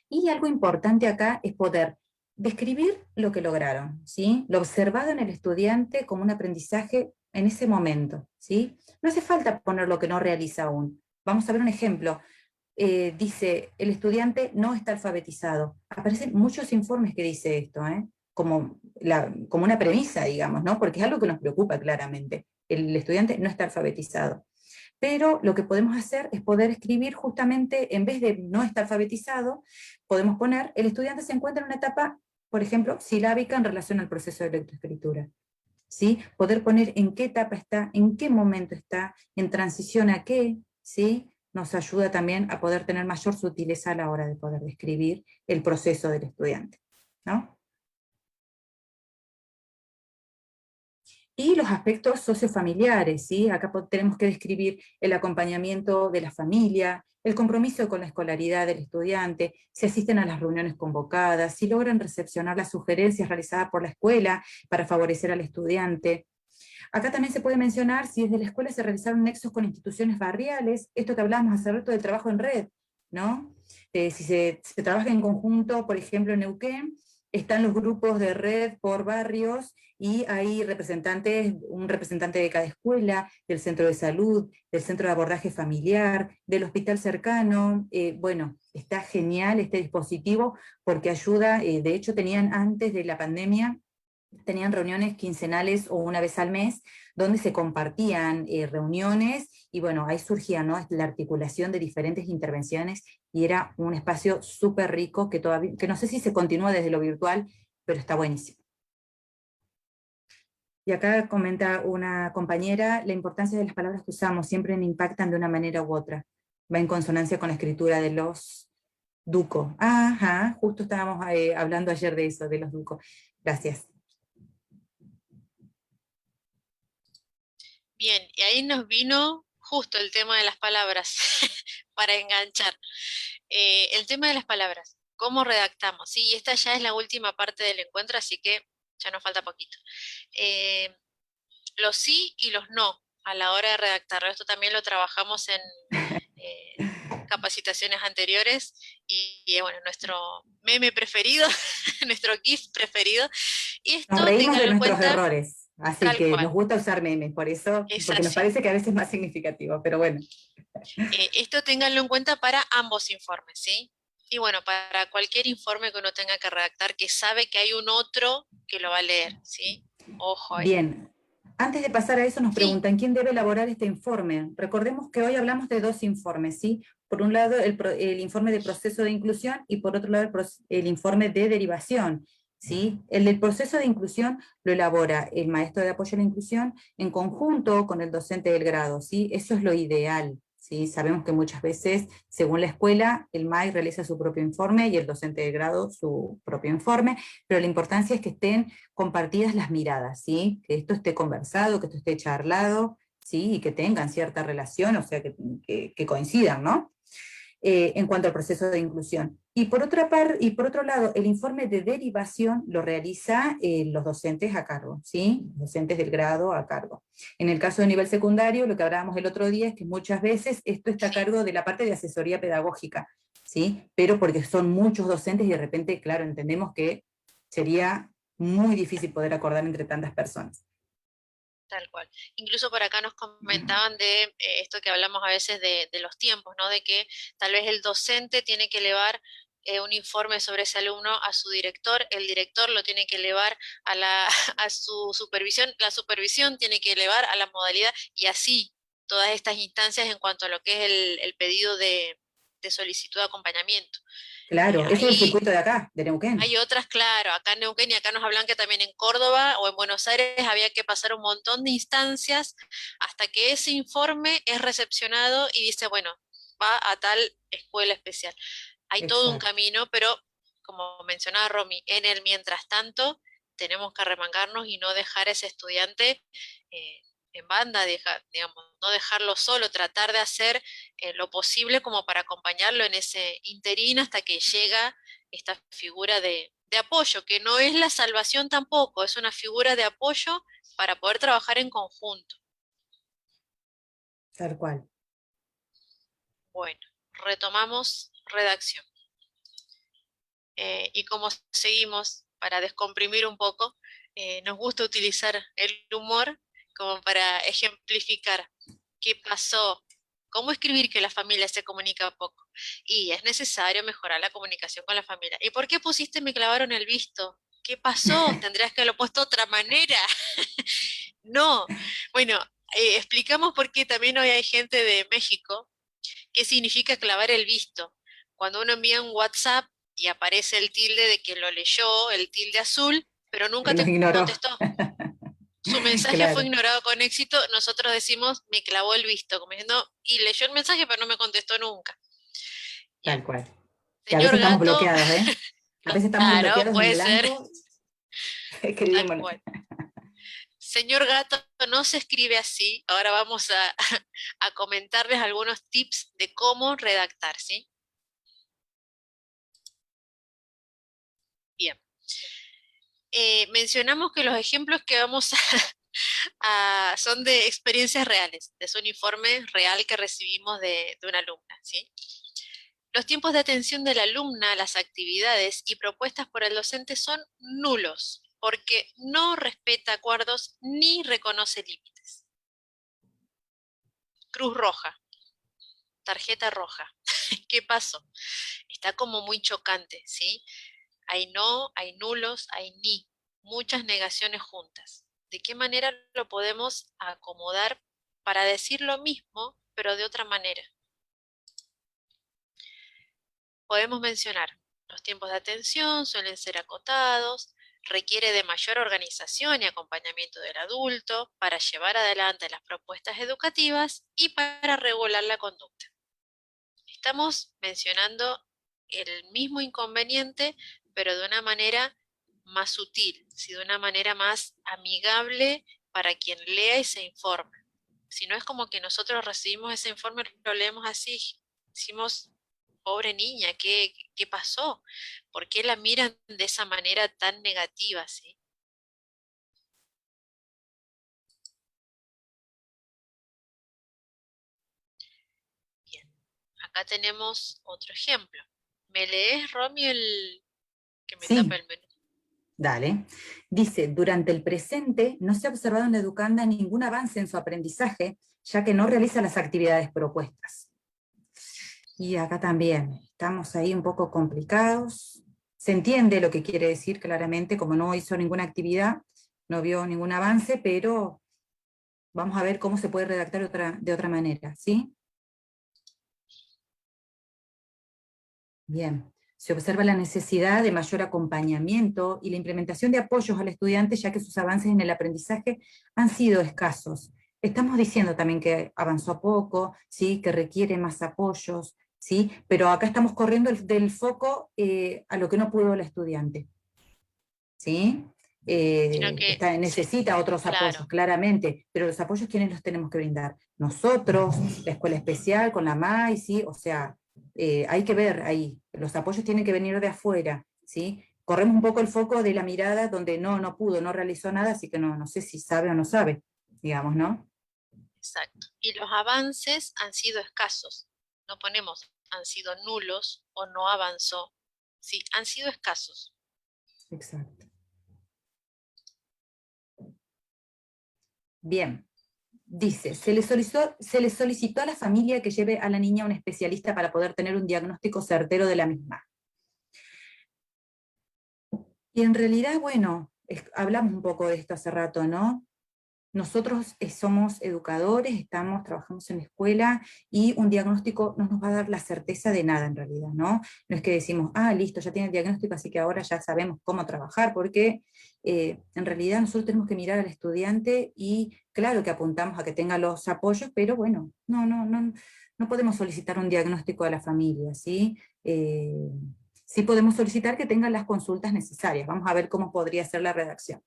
Y algo importante acá es poder describir lo que lograron, ¿sí? Lo observado en el estudiante como un aprendizaje en ese momento, ¿sí? No hace falta poner lo que no realiza aún. Vamos a ver un ejemplo. Dice, el estudiante no está alfabetizado. Aparecen muchos informes que dice esto, como una premisa, digamos, ¿no? Porque es algo que nos preocupa claramente. El estudiante no está alfabetizado. Pero lo que podemos hacer es poder escribir justamente, en vez de no estar alfabetizado, podemos poner, el estudiante se encuentra en una etapa, por ejemplo, silábica en relación al proceso de lectoescritura. ¿Sí? Poder poner en qué etapa está, en qué momento está, en transición a qué, ¿sí? Nos ayuda también a poder tener mayor sutileza a la hora de poder describir el proceso del estudiante, ¿no? Y los aspectos sociofamiliares, ¿sí? Acá tenemos que describir el acompañamiento de la familia, el compromiso con la escolaridad del estudiante, si asisten a las reuniones convocadas, si logran recepcionar las sugerencias realizadas por la escuela para favorecer al estudiante. Acá también se puede mencionar si desde la escuela se realizaron nexos con instituciones barriales, esto que hablábamos hace rato del trabajo en red, ¿no? Si se trabaja en conjunto, por ejemplo, en Neuquén, están los grupos de red por barrios y hay representantes, un representante de cada escuela, del centro de salud, del centro de abordaje familiar, del hospital cercano. Bueno, está genial este dispositivo porque ayuda, de hecho tenían antes de la pandemia, tenían reuniones quincenales o una vez al mes, donde se compartían reuniones y bueno, ahí surgía, ¿no?, la articulación de diferentes intervenciones y era un espacio súper rico que todavía, que no sé si se continúa desde lo virtual, pero está buenísimo. Y acá comenta una compañera, la importancia de las palabras que usamos siempre me impactan de una manera u otra. Va en consonancia con la escritura de los Duco. Ajá, justo estábamos hablando ayer de eso, de los Duco. Gracias. Bien, y ahí nos vino justo el tema de las palabras para enganchar. El tema de las palabras, ¿cómo redactamos? Sí, y esta ya es la última parte del encuentro, así que ya nos falta poquito. Eh, los sí y los no a la hora de redactar. Esto también lo trabajamos en eh, capacitaciones anteriores y bueno, nuestro meme preferido, nuestro GIF preferido. Y Nos esto, reímos de ténganlo en nuestros cuenta, errores, así tal que nos cual, gusta usar memes, por eso, es porque nos así. parece que a veces es más significativo, pero bueno. Esto ténganlo en cuenta para ambos informes, ¿sí? Y bueno, para cualquier informe que uno tenga que redactar, que sabe que hay un otro que lo va a leer, ¿sí? Ojo ahí. Bien, antes de pasar a eso nos Sí, preguntan, ¿quién debe elaborar este informe? Recordemos que hoy hablamos de dos informes, ¿sí? Por un lado, el informe de proceso de inclusión y por otro lado, el informe de derivación, ¿sí? El del proceso de inclusión lo elabora el maestro de apoyo a la inclusión en conjunto con el docente del grado, ¿sí? Eso es lo ideal, ¿sí? Sabemos que muchas veces, según la escuela, el MAI realiza su propio informe y el docente del grado su propio informe, pero la importancia es que estén compartidas las miradas, ¿sí? Que esto esté conversado, que esto esté charlado, ¿sí? Y que tengan cierta relación, o sea, que coincidan, ¿no? En cuanto al proceso de inclusión. Y por otra parte, y por otro lado, el informe de derivación lo realiza los docentes a cargo, ¿sí? Docentes del grado a cargo. En el caso de nivel secundario, lo que hablábamos el otro día es que muchas veces esto está a sí, cargo de la parte de asesoría pedagógica, ¿sí? Pero porque son muchos docentes y de repente, claro, entendemos que sería muy difícil poder acordar entre tantas personas. tal cual. Incluso por acá nos comentaban de esto que hablamos a veces de los tiempos, ¿no? De que tal vez el docente tiene que elevar un informe sobre ese alumno a su director, el director lo tiene que elevar a a su supervisión, la supervisión tiene que elevar a la modalidad y así todas estas instancias en cuanto a lo que es el pedido de solicitud de acompañamiento. Claro, eso es el Ahí circuito de acá, de Neuquén. hay otras, claro, acá en Neuquén y acá nos hablan que también en Córdoba o en Buenos Aires había que pasar un montón de instancias hasta que ese informe es recepcionado y dice, bueno, va a tal escuela especial. Hay todo un Exacto. camino, pero como mencionaba Romy, en el mientras tanto tenemos que arremangarnos y no dejar a ese estudiante eh, en banda, digamos, no dejarlo solo, tratar de hacer lo posible como para acompañarlo en ese interín hasta que llega esta figura de apoyo, que no es la salvación tampoco, es una figura de apoyo para poder trabajar en conjunto. Tal cual. Bueno, retomamos redacción. Y como seguimos, para descomprimir un poco, nos gusta utilizar el humor como para ejemplificar qué pasó, cómo escribir que la familia se comunica poco. Y es necesario mejorar la comunicación con la familia. ¿Y por qué pusiste me clavaron el visto? ¿Qué pasó? Tendrías que haberlo puesto de otra manera. No. Bueno, explicamos por qué también hoy hay gente de México. ¿Qué significa clavar el visto? Cuando uno envía un WhatsApp y aparece el tilde de que lo leyó, el tilde azul, pero nunca Y nos te ignoró. contestó. Su mensaje fue Claro, ignorado con éxito, nosotros decimos, me clavó el visto, como diciendo, y leyó el mensaje, pero no me contestó nunca. Bien, tal cual. Que a señor veces estamos gato, bloqueados, ¿eh? A veces estamos claro, bloqueados en puede ser, blanco, tal escribimos. cual. Señor gato, no se escribe así. Ahora vamos a, a comentarles algunos tips de cómo redactar, ¿sí? Bien. Mencionamos que los ejemplos que vamos son de experiencias reales, es un informe real que recibimos de una alumna, ¿sí? Los tiempos de atención de la alumna a las actividades y propuestas por el docente son nulos, porque no respeta acuerdos ni reconoce límites. Cruz roja, tarjeta roja. ¿Qué pasó? Está como muy chocante, ¿sí? Hay no, hay nulos, hay ni, muchas negaciones juntas. ¿De qué manera lo podemos acomodar para decir lo mismo, pero de otra manera? Podemos mencionar, los tiempos de atención suelen ser acotados, requiere de mayor organización y acompañamiento del adulto para llevar adelante las propuestas educativas y para regular la conducta. Estamos mencionando el mismo inconveniente, pero de una manera más sutil, ¿sí? De una manera más amigable para quien lea y se informe. Si no es como que nosotros recibimos ese informe, lo leemos así, decimos, pobre niña, ¿qué pasó? ¿Por qué la miran de esa manera tan negativa, sí? Bien, acá tenemos otro ejemplo. ¿Me lees, Romy, el que me tapa Sí, el menú? dale. Dice, durante el presente no se ha observado en la educanda ningún avance en su aprendizaje, ya que no realiza las actividades propuestas. Y acá también, estamos ahí un poco complicados. Se entiende lo que quiere decir claramente, como no hizo ninguna actividad, no vio ningún avance, pero vamos a ver cómo se puede redactar de otra manera, ¿sí? Bien. Se observa la necesidad de mayor acompañamiento y la implementación de apoyos al estudiante, ya que sus avances en el aprendizaje han sido escasos. Estamos diciendo también que avanzó poco, ¿sí? Que requiere más apoyos, ¿sí? Pero acá estamos corriendo del foco a lo que no pudo el estudiante, ¿sí? Sino que, Necesita otros apoyos, claro, claramente, pero los apoyos, ¿quiénes los tenemos que brindar? Nosotros, la escuela especial, con la MAI, ¿sí? O sea, hay que ver ahí, los apoyos tienen que venir de afuera, ¿sí? Corremos un poco el foco de la mirada donde no pudo, no realizó nada, así que no sé si sabe o no sabe, digamos, ¿no? exacto. Y los avances han sido escasos. No ponemos han sido nulos o no avanzó. Sí, han sido escasos. Exacto. Bien. Dice, se le solicitó a la familia que lleve a la niña a un especialista para poder tener un diagnóstico certero de la misma. Y en realidad, bueno, hablamos un poco de esto hace rato, ¿no? nosotros somos educadores, trabajamos en la escuela y un diagnóstico no nos va a dar la certeza de nada en realidad, ¿no? No es que decimos, ah, listo, ya tiene el diagnóstico, así que ahora ya sabemos cómo trabajar, porque en realidad nosotros tenemos que mirar al estudiante y claro que apuntamos a que tenga los apoyos, pero bueno, no podemos solicitar un diagnóstico a la familia, ¿sí? Sí podemos solicitar que tengan las consultas necesarias. Vamos a ver cómo podría ser la redacción.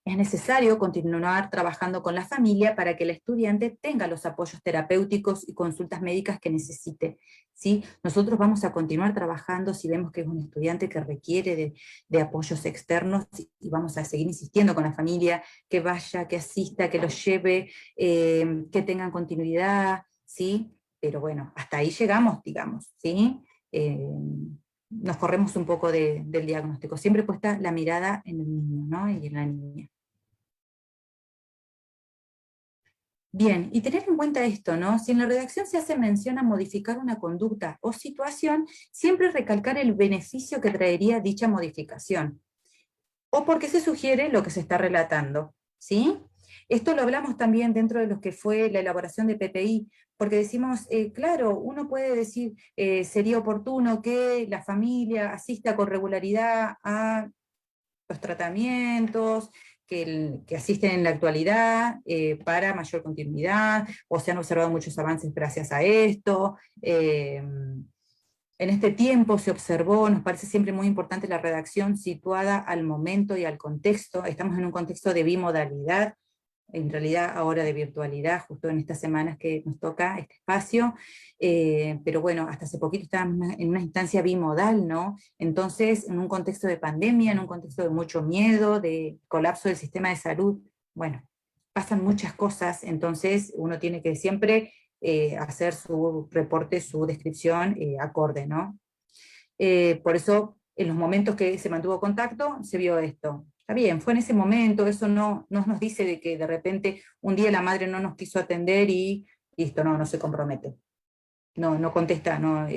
Es necesario continuar trabajando con la familia para que el estudiante tenga los apoyos terapéuticos y consultas médicas que necesite. ¿Sí? Nosotros vamos a continuar trabajando si vemos que es un estudiante que requiere de apoyos externos y vamos a seguir insistiendo con la familia que vaya, que asista, que lo lleve, que tengan continuidad, ¿sí? Pero bueno, hasta ahí llegamos, digamos, ¿sí? Nos corremos un poco del diagnóstico, siempre puesta la mirada en el niño, ¿no? Y en la niña. Bien, y tener en cuenta esto, ¿no? Si en la redacción se hace mención a modificar una conducta o situación, siempre recalcar el beneficio que traería dicha modificación, o porque se sugiere lo que se está relatando, ¿sí? Esto lo hablamos también dentro de lo que fue la elaboración de PPI, porque decimos, claro, uno puede decir, sería oportuno que la familia asista con regularidad a los tratamientos que asisten en la actualidad para mayor continuidad, o se han observado muchos avances gracias a esto. En este tiempo se observó, nos parece siempre muy importante la redacción situada al momento y al contexto. Estamos en un contexto de bimodalidad, en realidad ahora de virtualidad, justo en estas semanas que nos toca este espacio, pero bueno, hasta hace poquito estábamos en una instancia bimodal, ¿no? Entonces, en un contexto de pandemia, en un contexto de mucho miedo, de colapso del sistema de salud, bueno, pasan muchas cosas, entonces uno tiene que siempre hacer su reporte, su descripción acorde, ¿no? Por eso, en los momentos que se mantuvo contacto, se vio esto. Está bien, fue en ese momento, eso no nos dice de que de repente un día la madre no nos quiso atender y listo, no se compromete. No contesta, no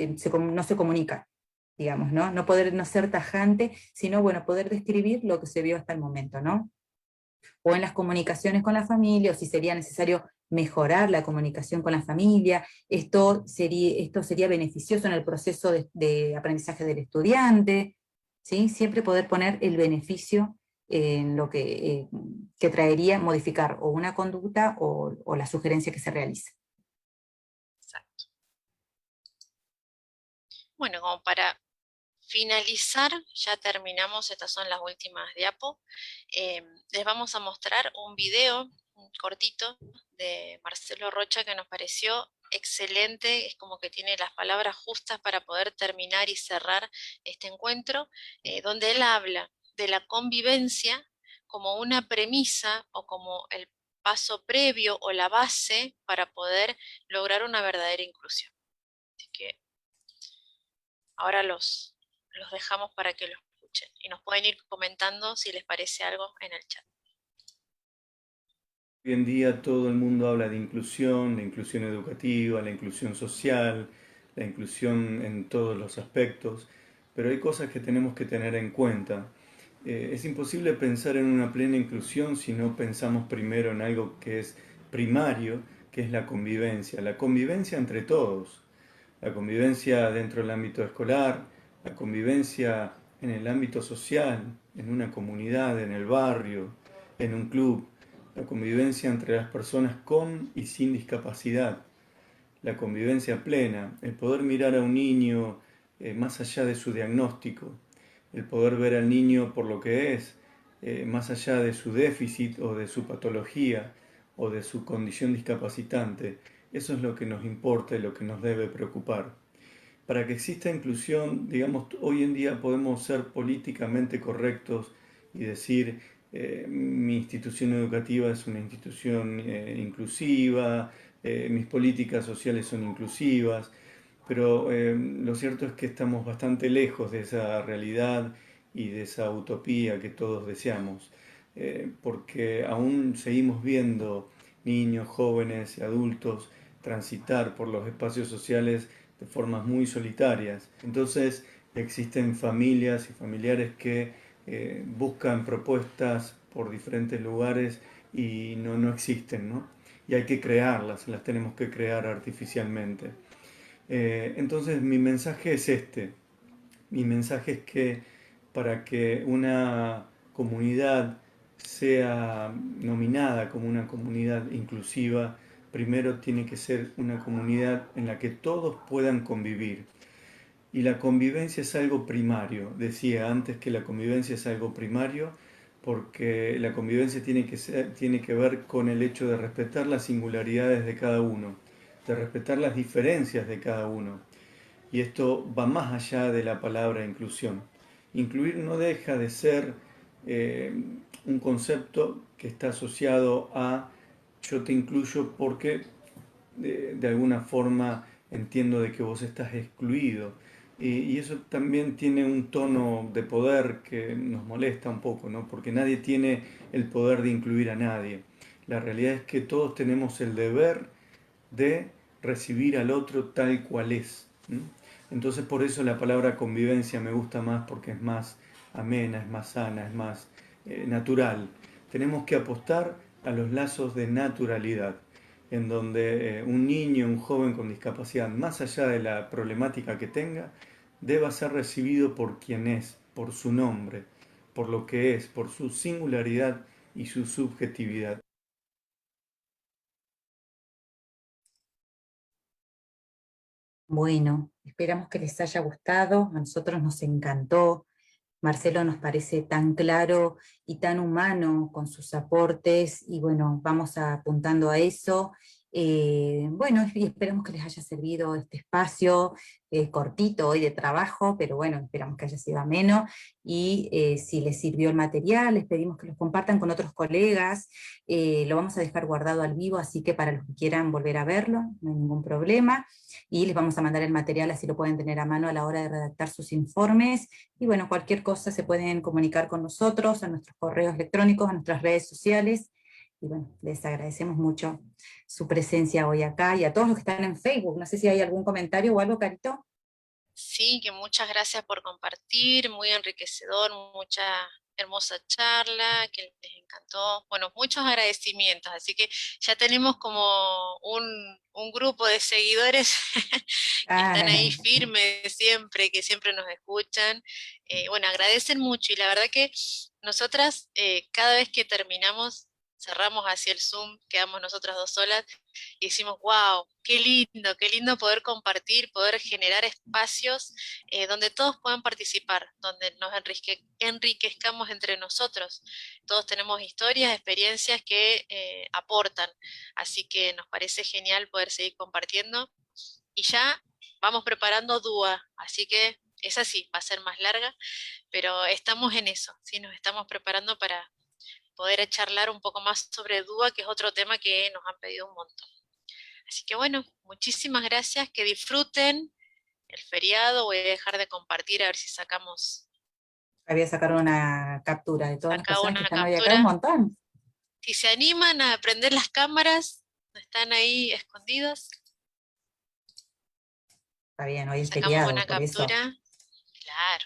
se comunica, digamos, ¿no? No poder no ser tajante, sino, bueno, poder describir lo que se vio hasta el momento, ¿no? O en las comunicaciones con la familia, o si sería necesario mejorar la comunicación con la familia, esto sería beneficioso en el proceso de aprendizaje del estudiante, ¿sí? Siempre poder poner el beneficio en lo que traería modificar o una conducta o la sugerencia que se realice. Exacto. Bueno, como para finalizar, ya terminamos, estas son las últimas diapos. Les vamos a mostrar un video un cortito de Marcelo Rocha que nos pareció excelente, es como que tiene las palabras justas para poder terminar y cerrar este encuentro, donde él habla de la convivencia como una premisa o como el paso previo o la base para poder lograr una verdadera inclusión. Así que ahora los dejamos para que lo escuchen y nos pueden ir comentando si les parece algo en el chat. Hoy en día todo el mundo habla de inclusión, la inclusión educativa, la inclusión social, la inclusión en todos los aspectos, pero hay cosas que tenemos que tener en cuenta. Es imposible pensar en una plena inclusión si no pensamos primero en algo que es primario, que es la convivencia entre todos, la convivencia dentro del ámbito escolar, la convivencia en el ámbito social, en una comunidad, en el barrio, en un club, la convivencia entre las personas con y sin discapacidad, la convivencia plena, el poder mirar a un niño más allá de su diagnóstico, el poder ver al niño por lo que es, más allá de su déficit o de su patología o de su condición discapacitante. Eso es lo que nos importa y lo que nos debe preocupar. Para que exista inclusión, digamos, hoy en día podemos ser políticamente correctos y decir mi institución educativa es una institución inclusiva, mis políticas sociales son inclusivas, pero lo cierto es que estamos bastante lejos de esa realidad y de esa utopía que todos deseamos, porque aún seguimos viendo niños, jóvenes y adultos transitar por los espacios sociales de formas muy solitarias. Entonces existen familias y familiares que buscan propuestas por diferentes lugares y no existen, ¿no? Y hay que crearlas, las tenemos que crear artificialmente. Entonces mi mensaje es este. Mi mensaje es que para que una comunidad sea nominada como una comunidad inclusiva, primero tiene que ser una comunidad en la que todos puedan convivir. Y la convivencia es algo primario. Decía antes que la convivencia es algo primario porque la convivencia tiene que ver con el hecho de respetar las singularidades de cada uno, de respetar las diferencias de cada uno. Y esto va más allá de la palabra inclusión. Incluir no deja de ser eh, un concepto que está asociado a yo te incluyo porque de alguna forma entiendo de que vos estás excluido. Y eso también tiene un tono de poder que nos molesta un poco, ¿no? Porque nadie tiene el poder de incluir a nadie. La realidad es que todos tenemos el deber de recibir al otro tal cual es. Entonces por eso la palabra convivencia me gusta más porque es más amena, es más sana, es más natural. Tenemos que apostar a los lazos de naturalidad, en donde un niño, un joven con discapacidad, más allá de la problemática que tenga, deba ser recibido por quien es, por su nombre, por lo que es, por su singularidad y su subjetividad. Bueno, esperamos que les haya gustado, a nosotros nos encantó. Marcelo nos parece tan claro y tan humano con sus aportes, y bueno, vamos apuntando a eso. Bueno, y esperamos que les haya servido este espacio cortito hoy de trabajo, pero bueno, esperamos que haya sido ameno, y si les sirvió el material, les pedimos que los compartan con otros colegas. Lo vamos a dejar guardado al vivo, así que para los que quieran volver a verlo, no hay ningún problema, y les vamos a mandar el material, así lo pueden tener a mano a la hora de redactar sus informes. Y bueno, cualquier cosa se pueden comunicar con nosotros, a nuestros correos electrónicos, a nuestras redes sociales. Y bueno, les agradecemos mucho su presencia hoy acá, y a todos los que están en Facebook. No sé si hay algún comentario o algo, Carito. Sí, que muchas gracias por compartir, muy enriquecedor, mucha hermosa charla, que les encantó. Bueno, muchos agradecimientos, así que ya tenemos como un grupo de seguidores que están Ah, ahí firmes siempre, que siempre nos escuchan. Bueno, agradecen mucho y la verdad que nosotras cada vez que terminamos, cerramos hacia el Zoom, quedamos nosotras dos solas y decimos, wow, qué lindo poder compartir, poder generar espacios donde todos puedan participar, donde nos enriquezcamos entre nosotros. Todos tenemos historias, experiencias que aportan, así que nos parece genial poder seguir compartiendo y ya vamos preparando DUA, así que esa sí, va a ser más larga, pero estamos en eso, ¿sí? Nos estamos preparando para poder charlar un poco más sobre DUA, que es otro tema que nos han pedido un montón. Así que bueno, muchísimas gracias, que disfruten el feriado, voy a dejar de compartir a ver si sacamos voy a sacar una captura de todas las acá personas que una están hoy acá, un captura. montón. Si se animan a prender las cámaras, no están ahí escondidos, Está bien, hoy es sacamos feriado, una por eso, captura, claro,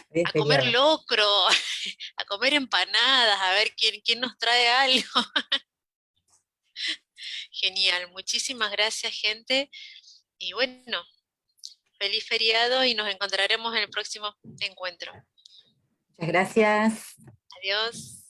hoy es a comer feriado. locro, a comer empanadas, a ver quién nos trae algo. Genial, muchísimas gracias gente y bueno, feliz feriado y nos encontraremos en el próximo encuentro. Muchas gracias. Adiós.